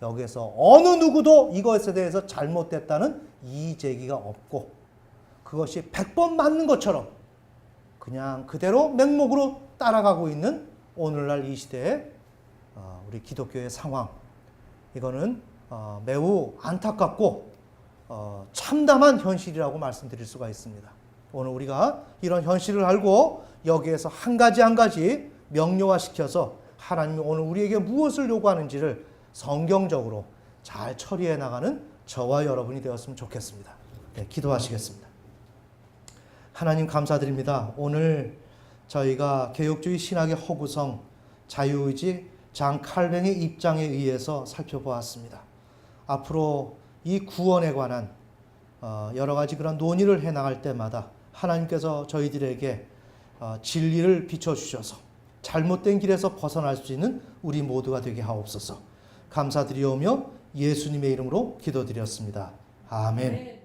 여기서 어느 누구도 이것에 대해서 잘못됐다는 이의제기가 없고 그것이 100번 맞는 것처럼 그냥 그대로 맹목으로 따라가고 있는 오늘날 이 시대의 우리 기독교의 상황, 이거는 매우 안타깝고 참담한 현실이라고 말씀드릴 수가 있습니다. 오늘 우리가 이런 현실을 알고 여기에서 한 가지 한 가지 명료화시켜서 하나님이 오늘 우리에게 무엇을 요구하는지를 성경적으로 잘 처리해 나가는 저와 여러분이 되었으면 좋겠습니다. 네, 기도하시겠습니다. 하나님 감사드립니다. 오늘 저희가 개혁주의 신학의 허구성, 자유의지, 장 칼뱅의 입장에 의해서 살펴보았습니다. 앞으로 이 구원에 관한 여러 가지 그런 논의를 해나갈 때마다 하나님께서 저희들에게 진리를 비춰주셔서 잘못된 길에서 벗어날 수 있는 우리 모두가 되게 하옵소서. 감사드리오며 예수님의 이름으로 기도드렸습니다. 아멘.